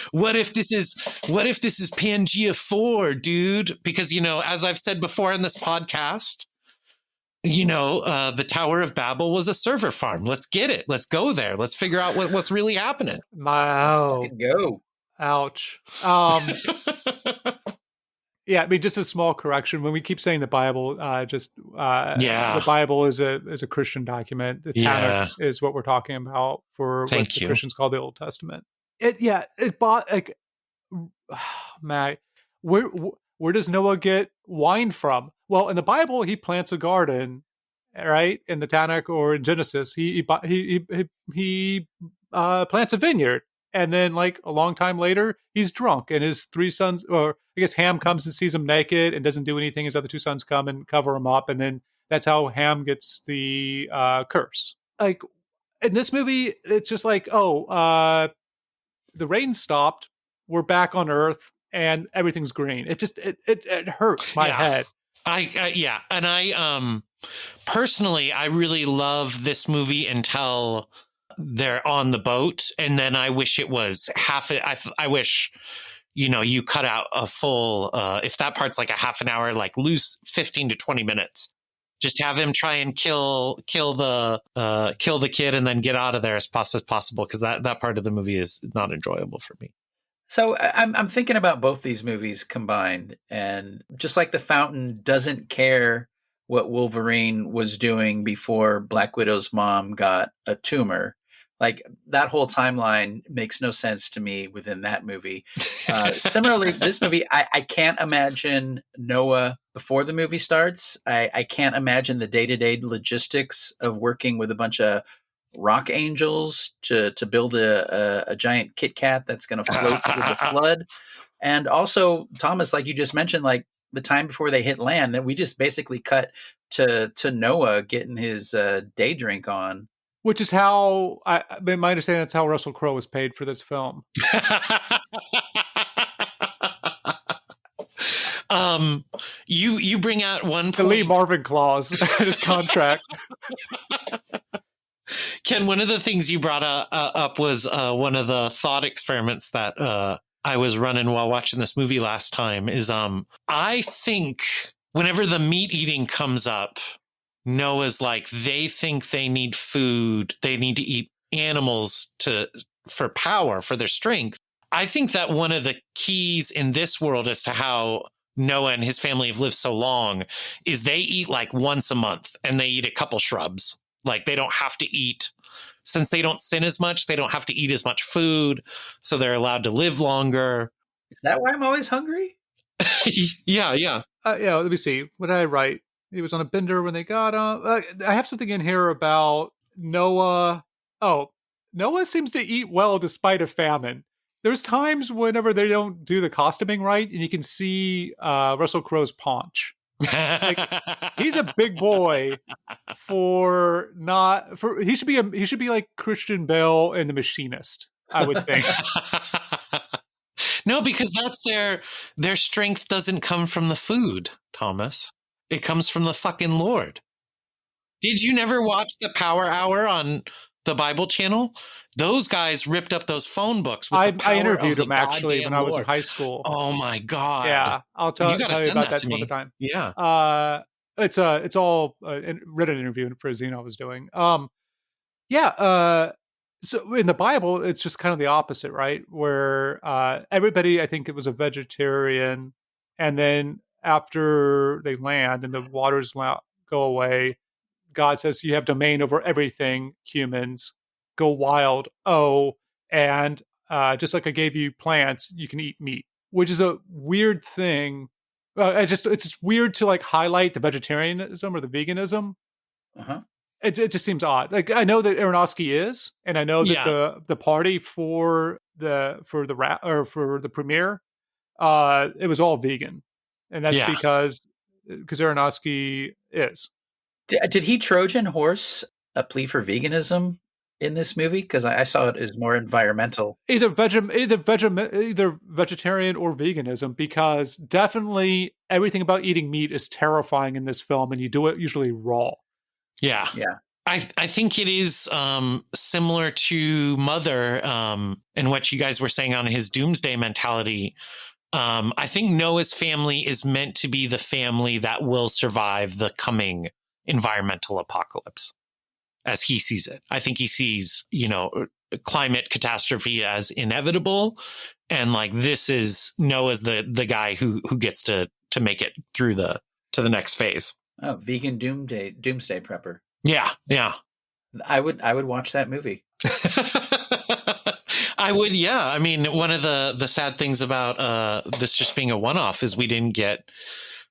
What if this is Pangea 4, dude? Because, as I've said before in this podcast, the Tower of Babel was a server farm. Let's get it. Let's go there. Let's figure out what's really happening. Wow. Let's fucking go. Ouch. Yeah, just a small correction. When we keep saying the Bible, the Bible is a Christian document. The Tanakh is what we're talking about for what the Christians call the Old Testament. It bought, like, Matt, where does Noah get wine from? Well, in the Bible, he plants a garden, right? In the Tanakh or in Genesis, he plants a vineyard, and then, like, a long time later, he's drunk, and his 3 sons, or I guess Ham comes and sees him naked and doesn't do anything. His other 2 sons come and cover him up, and then that's how Ham gets the curse. Like, in this movie, it's just like, the rain stopped, we're back on Earth, and everything's green. It hurts my head. And Personally, I really love this movie until they're on the boat, and then I wish it was I wish, you cut out a full, if that part's like a half an hour, like lose 15 to 20 minutes. Just have him try and kill the kid and then get out of there as fast as possible, because that part of the movie is not enjoyable for me. So I'm thinking about both these movies combined, and just like The Fountain doesn't care what Wolverine was doing before Black Widow's mom got a tumor. Like, that whole timeline makes no sense to me within that movie. Similarly, this movie, I can't imagine Noah before the movie starts. I can't imagine the day-to-day logistics of working with a bunch of rock angels to build a giant Kit Kat that's going to float with the flood. And also, Thomas, like you just mentioned, like the time before they hit land, that we just basically cut to Noah getting his day drink on. Which is how, my understanding, that's how Russell Crowe was paid for this film. You bring out one point. The Lee Marvin clause in his contract. Ken, one of the things you brought up was one of the thought experiments that I was running while watching this movie last time is I think whenever the meat eating comes up, Noah's like, they think they need food. They need to eat animals for power, for their strength. I think that one of the keys in this world as to how Noah and his family have lived so long is they eat like once a month, and they eat a couple shrubs. Like, they don't have to eat, since they don't sin as much, they don't have to eat as much food. So they're allowed to live longer. Is that why I'm always hungry? Yeah. Let me see. What did I write? He was on a bender when they got on. I have something in here about Noah. Oh, Noah seems to eat well despite a famine. There's times whenever they don't do the costuming right, and you can see Russell Crowe's paunch. Like, he's a big boy he should be like Christian Bale in The Machinist, I would think. No, because that's their strength doesn't come from the food, Thomas. It comes from the fucking Lord. Did you never watch the Power Hour on the Bible channel? Those guys ripped up those phone books. With I interviewed them actually when I was in high school. Oh my God. Yeah. I'll tell you about that some other time. Yeah. It's all a written interview for a zine I was doing. So in the Bible, it's just kind of the opposite, right? Where everybody, I think it was a vegetarian, and then after they land and the waters go away, God says, you have domain over everything, humans. Go wild. And just like I gave you plants, you can eat meat, which is a weird thing. It's just weird to like highlight the vegetarianism or the veganism. Uh-huh. It just seems odd. Like, I know that Aronofsky is, and I know that the party for the premiere, it was all vegan, and that's because Aronofsky is. Did he Trojan horse a plea for veganism in this movie? Because I saw it as more environmental. Either vegetarian or veganism, because definitely everything about eating meat is terrifying in this film, and you do it usually raw. Yeah. I think it is similar to Mother and what you guys were saying on his doomsday mentality. I think Noah's family is meant to be the family that will survive the coming environmental apocalypse as he sees it. I think he sees, climate catastrophe as inevitable. And like, this is Noah's the guy who gets to make it through to the next phase. Oh, vegan doomsday prepper. Yeah. I would watch that movie. I would, yeah. I mean, one of the sad things about this just being a one-off is we didn't get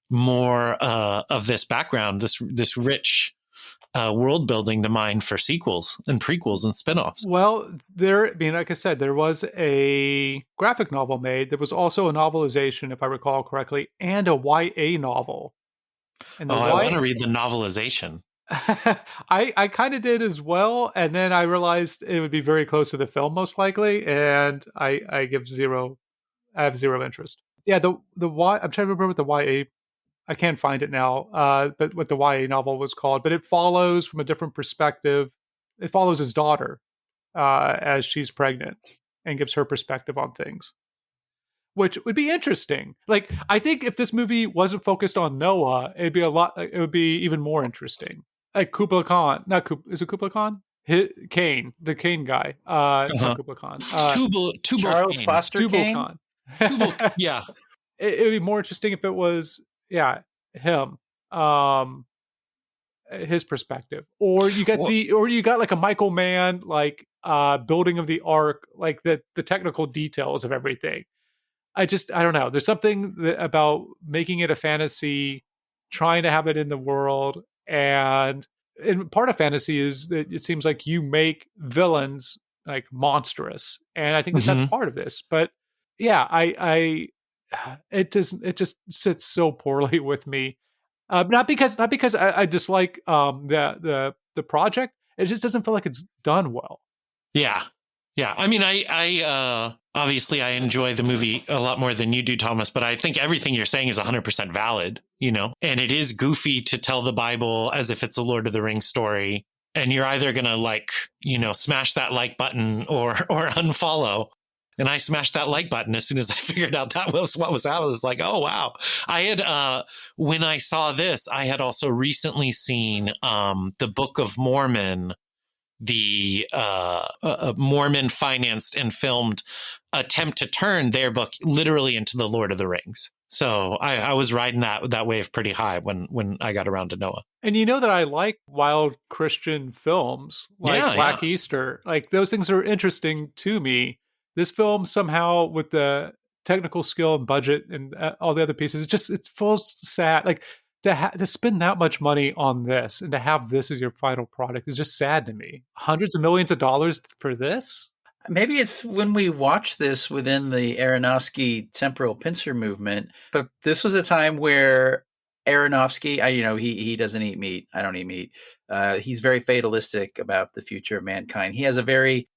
more of this background, this rich world building to mine for sequels and prequels and spinoffs. Well, like I said, there was a graphic novel made. There was also a novelization, if I recall correctly, and a YA novel. And I want to read the novelization. I kind of did as well, and then I realized it would be very close to the film most likely, and I have zero interest. Yeah, I'm trying to remember what the YA I can't find it now, but what the YA novel was called. But it follows from a different perspective. It follows his daughter as she's pregnant and gives her perspective on things, which would be interesting. Like, I think if this movie wasn't focused on Noah, it would be even more interesting. Like Kubla Khan, is it Kubla Khan? Kane, the Kane guy. It's not Kubla Khan. Tubal Charles Cain. Foster Tubal Kane? Khan. Yeah. It would be more interesting if it was, him. His perspective, or you got like a Michael Mann, like building of the ark, like the technical details of everything. I don't know. There's something about making it a fantasy, trying to have it in the world, and part of fantasy is that it seems like you make villains like monstrous, and I think that's part of this. But yeah, it just sits so poorly with me. Not because I dislike the project. It just doesn't feel like it's done well. Yeah. I mean, I obviously I enjoy the movie a lot more than you do, Thomas, but I think everything you're saying is 100% valid, and it is goofy to tell the Bible as if it's a Lord of the Rings story. And you're either going to smash that like button or unfollow. And I smashed that like button as soon as I figured out that was what was happening. I was like, oh, wow. I had, when I saw this, I had also recently seen the Book of Mormon, the Mormon financed and filmed attempt to turn their book literally into the Lord of the Rings. So I was riding that wave pretty high when I got around to Noah. And that I like wild Christian films like Black Easter. Like, those things are interesting to me. This film somehow, with the technical skill and budget and all the other pieces, it feels sad. Like, to spend that much money on this and to have this as your final product is just sad to me. Hundreds of millions of dollars for this? Maybe it's when we watch this within the Aronofsky temporal pincer movement, but this was a time where Aronofsky, he doesn't eat meat. I don't eat meat. He's very fatalistic about the future of mankind. He has a very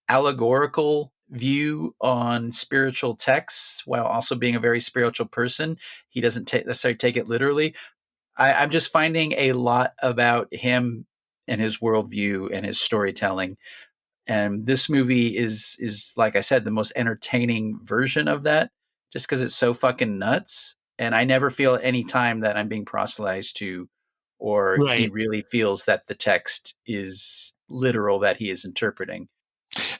allegorical view on spiritual texts while also being a very spiritual person. He doesn't necessarily take it literally. I'm just finding a lot about him and his worldview and his storytelling. And this movie is like I said, the most entertaining version of that, just because it's so fucking nuts. And I never feel at any time that I'm being proselytized to, or he really feels that the text is literal that he is interpreting.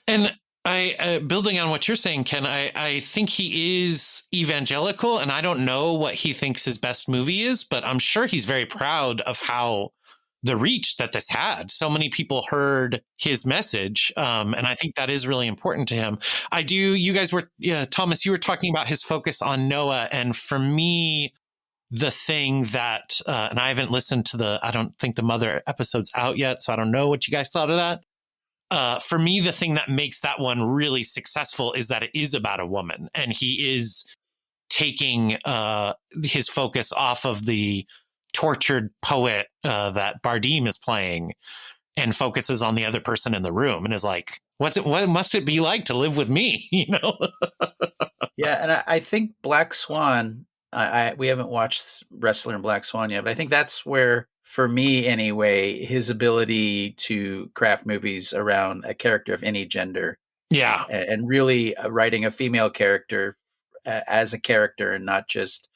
And I building on what you're saying, Ken, I think he is evangelical, and I don't know what he thinks his best movie is, but I'm sure he's very proud of how the reach that this had. So many people heard his message. And I think that is really important to him. You guys were, Thomas, you were talking about his focus on Noah. And for me, the thing that, and I haven't listened to I don't think the Mother episode's out yet, so I don't know what you guys thought of that. For me, the thing that makes that one really successful is that it is about a woman, and he is taking his focus off of the tortured poet that Bardem is playing and focuses on the other person in the room and is like, what must it be like to live with me? Yeah. And I think Black Swan, we haven't watched Wrestler in Black Swan yet, but I think that's where, for me anyway, his ability to craft movies around a character of any gender. Yeah. And really writing a female character as a character and not just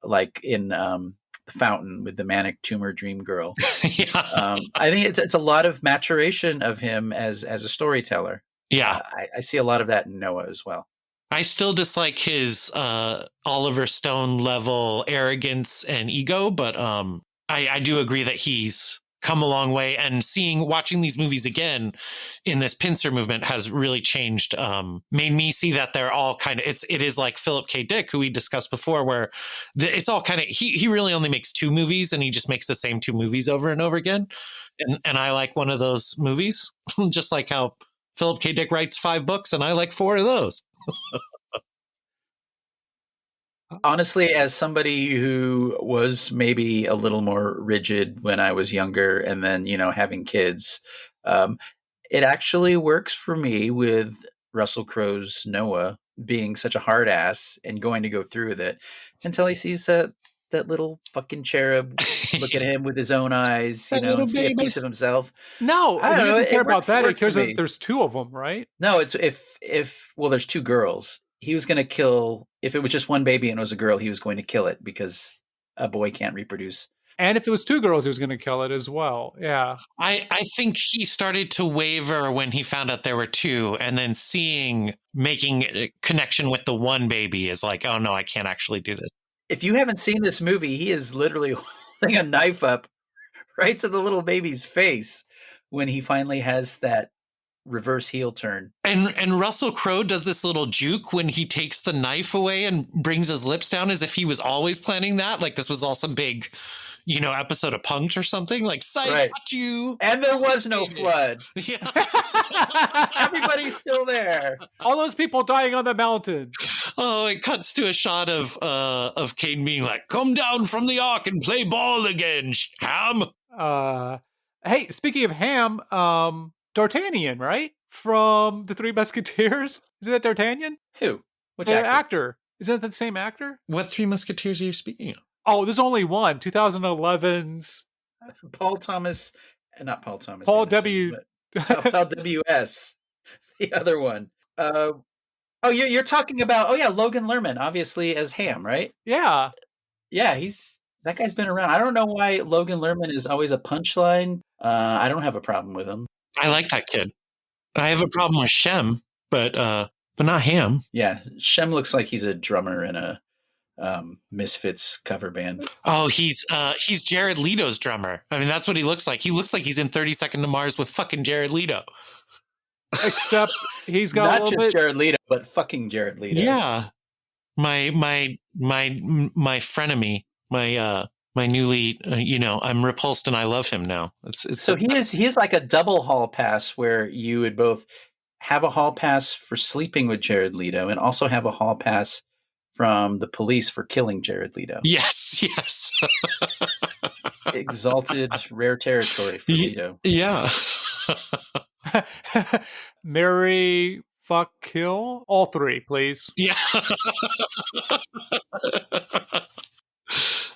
like in The Fountain with the manic tumor dream girl. Yeah. I think it's a lot of maturation of him as a storyteller. Yeah. I see a lot of that in Noah as well. I still dislike his Oliver Stone level arrogance and ego, but I do agree that he's come a long way, and watching these movies again in this pincer movement has really changed, made me see that they're all kind of, it is like Philip K. Dick, who we discussed before, where it's all kind of, he really only makes 2 movies and he just makes the same 2 movies over and over again. And I like one of those movies, just like how Philip K. Dick writes 5 books and I like 4 of those. Honestly, as somebody who was maybe a little more rigid when I was younger and then, having kids, it actually works for me with Russell Crowe's Noah being such a hard ass and going to go through with it until he sees that that little fucking cherub look at him with his own eyes, That little and see a baby. piece of himself. No, I don't he know, doesn't it care about that. He worked for cares that me. there's two of them, right? No, it's well, there's two girls. He was going to kill, if it was just one baby and it was a girl, he was going to kill it because a boy can't reproduce. And if it was two girls, he was going to kill it as well. Yeah. I think he started to waver when he found out there were two, and then making a connection with the one baby is like, oh no, I can't actually do this. If you haven't seen this movie, he is literally holding a knife up right to the little baby's face when he finally has that reverse heel turn. And Russell Crowe does this little juke when he takes the knife away and brings his lips down as if he was always planning that. Like this was all some big, episode of Punk'd or something. Like, Right. got you. And there was no flood. Yeah. Everybody's still there. All those people dying on the mountain. Oh, it cuts to a shot of Kane being like, "Come down from the ark and play ball again, Ham." Hey, speaking of Ham, D'Artagnan, right? From the Three Musketeers. Is that D'Artagnan? Who? Which The actor? actor. Isn't it the same actor? What Three Musketeers are you speaking of? Oh, there's only one. 2011's Paul Thomas, not Paul Thomas. Paul Anderson, W. but Paul W.S. The other one. You're talking about, Logan Lerman, obviously as Ham, right? Yeah. Yeah, that guy's been around. I don't know why Logan Lerman is always a punchline. I don't have a problem with him. I like that kid. I have a problem with Shem, but not Ham. Yeah, Shem looks like he's a drummer in a Misfits cover band. Oh, he's Jared Leto's drummer. I mean, that's what he looks like. He looks like he's in 30 Seconds to Mars with fucking Jared Leto. Except he's got Not a little just bit. Jared Leto, but fucking Jared Leto. Yeah, my frenemy, my newly, I'm repulsed and I love him now. So he is like a double hall pass where you would both have a hall pass for sleeping with Jared Leto and also have a hall pass from the police for killing Jared Leto. Yes. Exalted rare territory for Leto. Yeah. Marry, fuck, kill. All three, please. Yeah.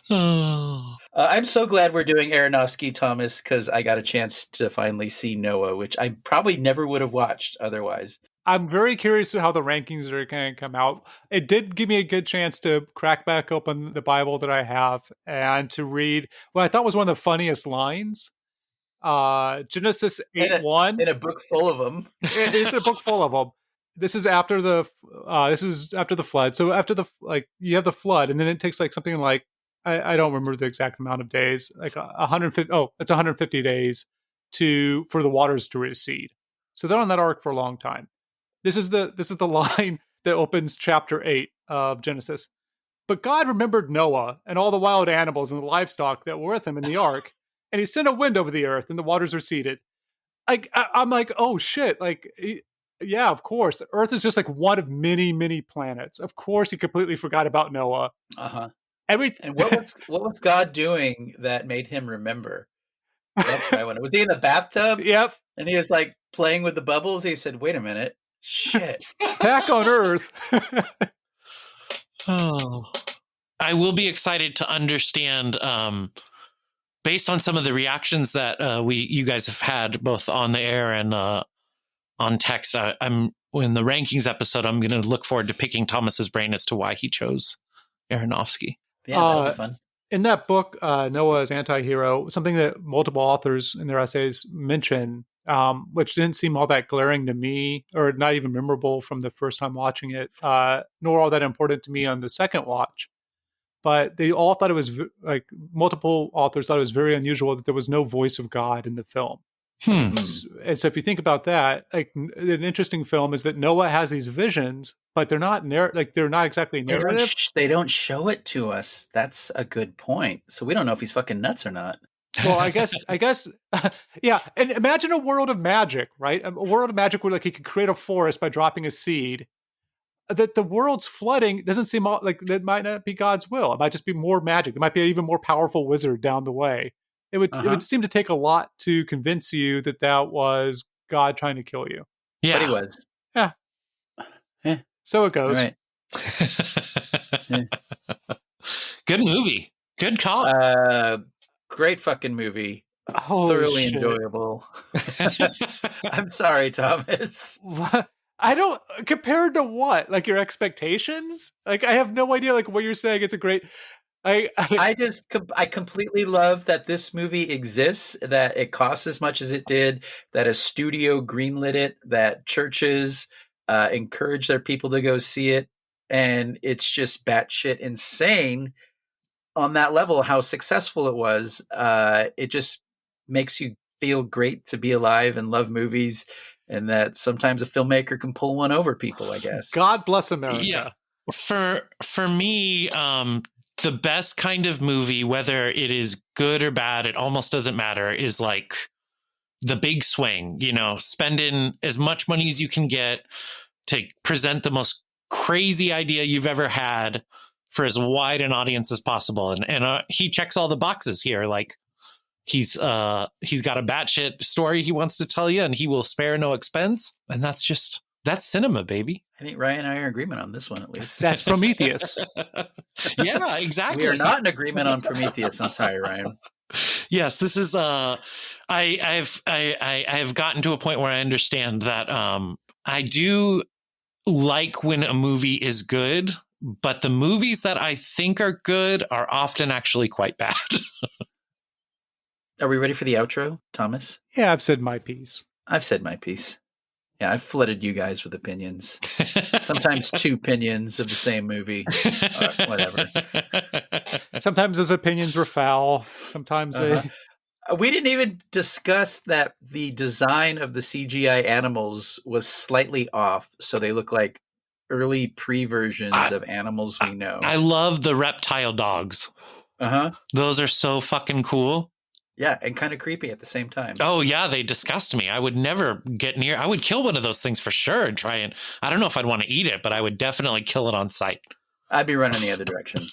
Oh. I'm so glad we're doing Aronofsky, Thomas, because I got a chance to finally see Noah, which I probably never would have watched otherwise. I'm very curious how the rankings are going to come out. It did give me a good chance to crack back open the Bible that I have and to read what I thought was one of the funniest lines. Genesis 8:1. In a book full of them. It's a book full of them. This is after the flood. So after you have the flood, and then it takes like something like I don't remember the exact amount of days, like 150. Oh, it's 150 days for the waters to recede. So they're on that ark for a long time. This is the line that opens chapter 8 of Genesis. But God remembered Noah and all the wild animals and the livestock that were with him in the ark, and he sent a wind over the earth, and the waters receded. I'm like, oh shit! Like, yeah, of course. The Earth is just like one of many, many planets. Of course, he completely forgot about Noah. Uh-huh. And what was God doing that made him remember? That's what I wonder. Was he in the bathtub? Yep. And he was like playing with the bubbles. He said, "Wait a minute, shit." Back on Earth. Oh, I will be excited to understand, based on some of the reactions that you guys have had both on the air and on text. I'm in the rankings episode. I'm going to look forward to picking Thomas's brain as to why he chose Aronofsky. Yeah, that'll be fun. In that book, Noah's Anti-Hero, something that multiple authors in their essays mention, which didn't seem all that glaring to me, or not even memorable from the first time watching it, nor all that important to me on the second watch. But they all thought it was, like, multiple authors thought it was very unusual that there was no voice of God in the film. And so if you think about that, like, an interesting film is that Noah has these visions, but they're not they're not exactly narrative. They don't show it to us. That's a good point. So we don't know if he's fucking nuts or not. Well, I guess, yeah. And imagine a world of magic, right? A world of magic where, like, he could create a forest by dropping a seed. That the world's flooding doesn't seem like that might not be God's will. It might just be more magic. It might be an even more powerful wizard down the way. It would seem to take a lot to convince you that was God trying to kill you. Yeah, But he was. Yeah. So it goes. All right. Good movie. Good call. Great fucking movie. Holy Thoroughly shit. enjoyable. I'm sorry, Thomas. What? I don't, compared to what? Like your expectations? Like I have no idea like what you're saying. It's a great I completely love that this movie exists, that it costs as much as it did, that a studio greenlit it, that churches encourage their people to go see it, and it's just batshit insane on that level how successful it was. It just makes you feel great to be alive and love movies, and that sometimes a filmmaker can pull one over people, I guess. God bless America. Yeah. For me, the best kind of movie, whether it is good or bad, it almost doesn't matter, is like the big swing, spending as much money as you can get to present the most crazy idea you've ever had for as wide an audience as possible. And he checks all the boxes here. Like he's got a batshit story he wants to tell you, and he will spare no expense. And that's cinema, baby. I think Ryan and I are in agreement on this one, at least. That's Prometheus. Yeah, exactly. We are not in agreement on Prometheus. I'm sorry, Ryan. Yes, this is. I've gotten to a point where I understand that I do like when a movie is good, but the movies that I think are good are often actually quite bad. Are we ready for the outro, Thomas? Yeah, I've said my piece. I've said my piece. Yeah, I've flooded you guys with opinions. Sometimes 2 opinions of the same movie. Whatever. Sometimes those opinions were foul. Sometimes they... We didn't even discuss that the design of the CGI animals was slightly off, so they look like early pre-versions of animals we know. I love the reptile dogs. Those are so fucking cool. Yeah, and kind of creepy at the same time. Oh, yeah, they disgust me. I would never get near. I would kill one of those things for sure and try and... I don't know if I'd want to eat it, but I would definitely kill it on sight. I'd be running the other direction.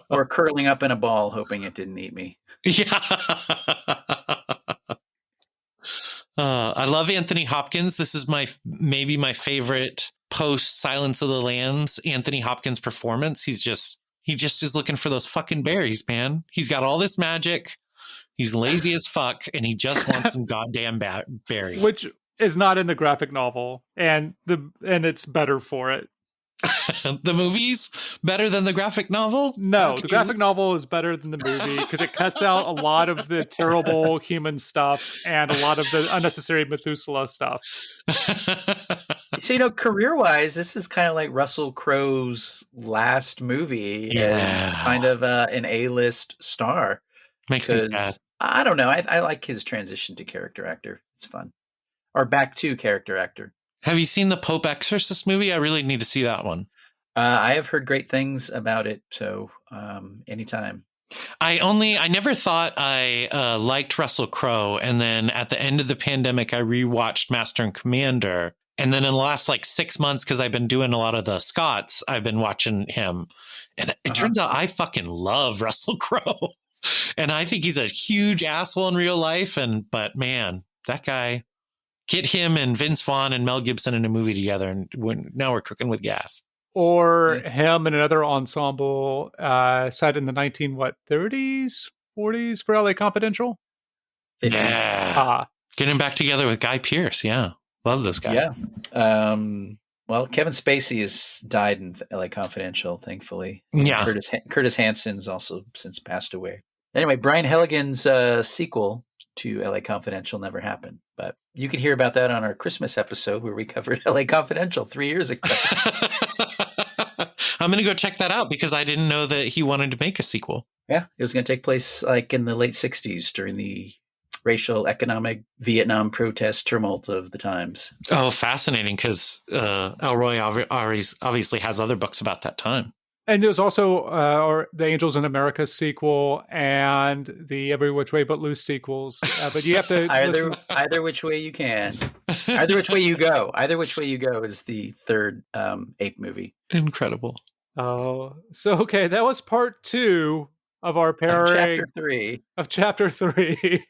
Or curling up in a ball, hoping it didn't eat me. Yeah. I love Anthony Hopkins. This is maybe my favorite post Silence of the Lambs Anthony Hopkins performance. He just is looking for those fucking berries, man. He's got all this magic. He's lazy as fuck, and he just wants some goddamn berries. Which is not in the graphic novel, and it's better for it. The movie's better than the graphic novel? No, the graphic novel is better than the movie because it cuts out a lot of the terrible human stuff and a lot of the unnecessary Methuselah stuff. So, career-wise, this is kind of like Russell Crowe's last movie. Yeah. It's kind of an A-list star. Makes me sad. I don't know. I like his transition to character actor. It's fun. Or back to character actor. Have you seen the Pope Exorcist movie? I really need to see that one. I have heard great things about it, so anytime. I never thought I liked Russell Crowe, and then at the end of the pandemic, I rewatched Master and Commander, and then in the last 6 months, because I've been doing a lot of the Scots, I've been watching him, and it turns out I fucking love Russell Crowe, and I think he's a huge asshole in real life, but man, that guy. Get him and Vince Vaughn and Mel Gibson in a movie together, and now we're cooking with gas. Or him and another ensemble set in the 30s, 40s for LA Confidential. Yeah. Get him back together with Guy Pearce. Yeah. Love those guys. Yeah. Well, Kevin Spacey has died in LA Confidential, thankfully. Yeah. Curtis Hansen's also since passed away. Anyway, Brian Helligan's sequel to LA Confidential never happened, but you can hear about that on our Christmas episode where we covered LA Confidential 3 years ago. I'm going to go check that out because I didn't know that he wanted to make a sequel. Yeah, it was going to take place in the late 60s during the racial, economic, Vietnam protest tumult of the times. Oh, fascinating, because Elroy obviously has other books about that time. And there's also the Angels in America sequel and the Every Which Way But Loose sequels. But you have to either which way you can. Either which way you go. Either which way you go is the third ape movie. Incredible. Oh, so okay, that was part 2 of our pairing of chapter 3.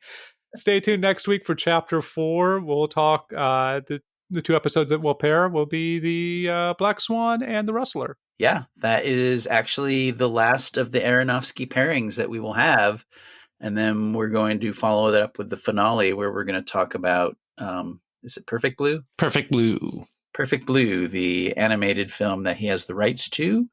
Stay tuned next week for chapter 4. We'll talk the 2 episodes that we'll pair will be the Black Swan and the Rustler. yeah, that is actually the last of the Aronofsky pairings that we will have. And then we're going to follow that up with the finale where we're going to talk about, is it Perfect Blue? Perfect Blue. Perfect Blue, the animated film that he has the rights to,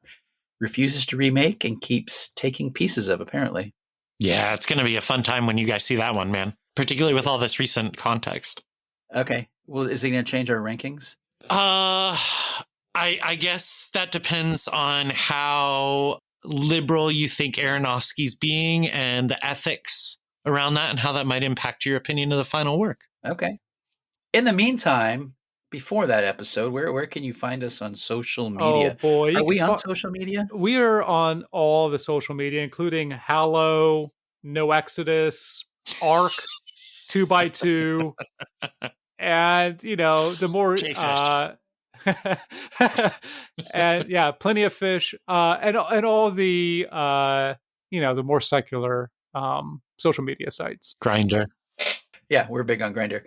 refuses to remake, and keeps taking pieces of, apparently. Yeah, it's going to be a fun time when you guys see that one, man. Particularly with all this recent context. Okay. Well, is he going to change our rankings? I guess that depends on how liberal you think Aronofsky's being and the ethics around that and how that might impact your opinion of the final work. Okay. In the meantime, before that episode, where can you find us on social media? Oh boy, Are we on social media? We are on all the social media, including Hallow, No Exodus, Arc, 2x2, and the more and yeah, Plenty of Fish, and all the the more secular social media sites. Grindr. Yeah, we're big on Grindr.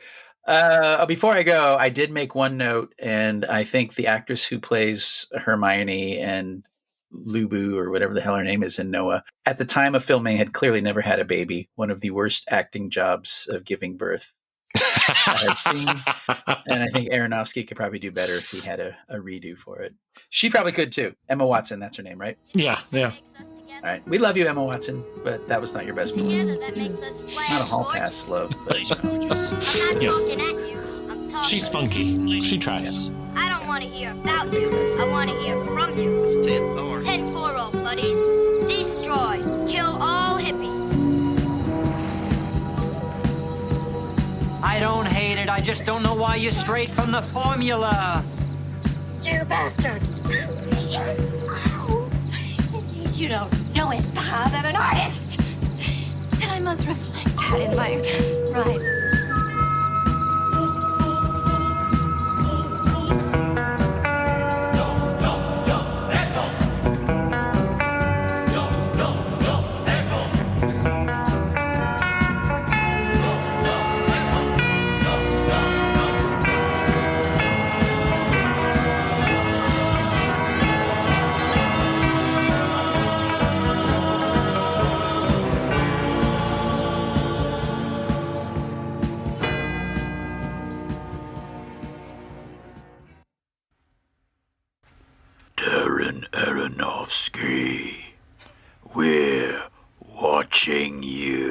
Before I go, I did make one note, and I think the actress who plays Hermione and Lubu, or whatever the hell her name is in Noah, at the time of filming had clearly never had a baby. One of the worst acting jobs of giving birth I had seen. And I think Aronofsky could probably do better if he had a redo for it. She probably could too. Emma Watson, that's her name, right? Yeah. All right. We love you, Emma Watson, but that was not your best movie. That makes us Not a hall pass love, but I'm not talking at you. I'm talking. She's spunky. She tries. I don't want to hear about you. I want to hear from you. 10-4, buddies. Destroy. Kill all hippies. I don't hate it. I just don't know why you strayed from the formula. You bastards! You don't know it, Bob. I'm an artist! And I must reflect that in my rhyme. Darren Aronofsky, we're watching you.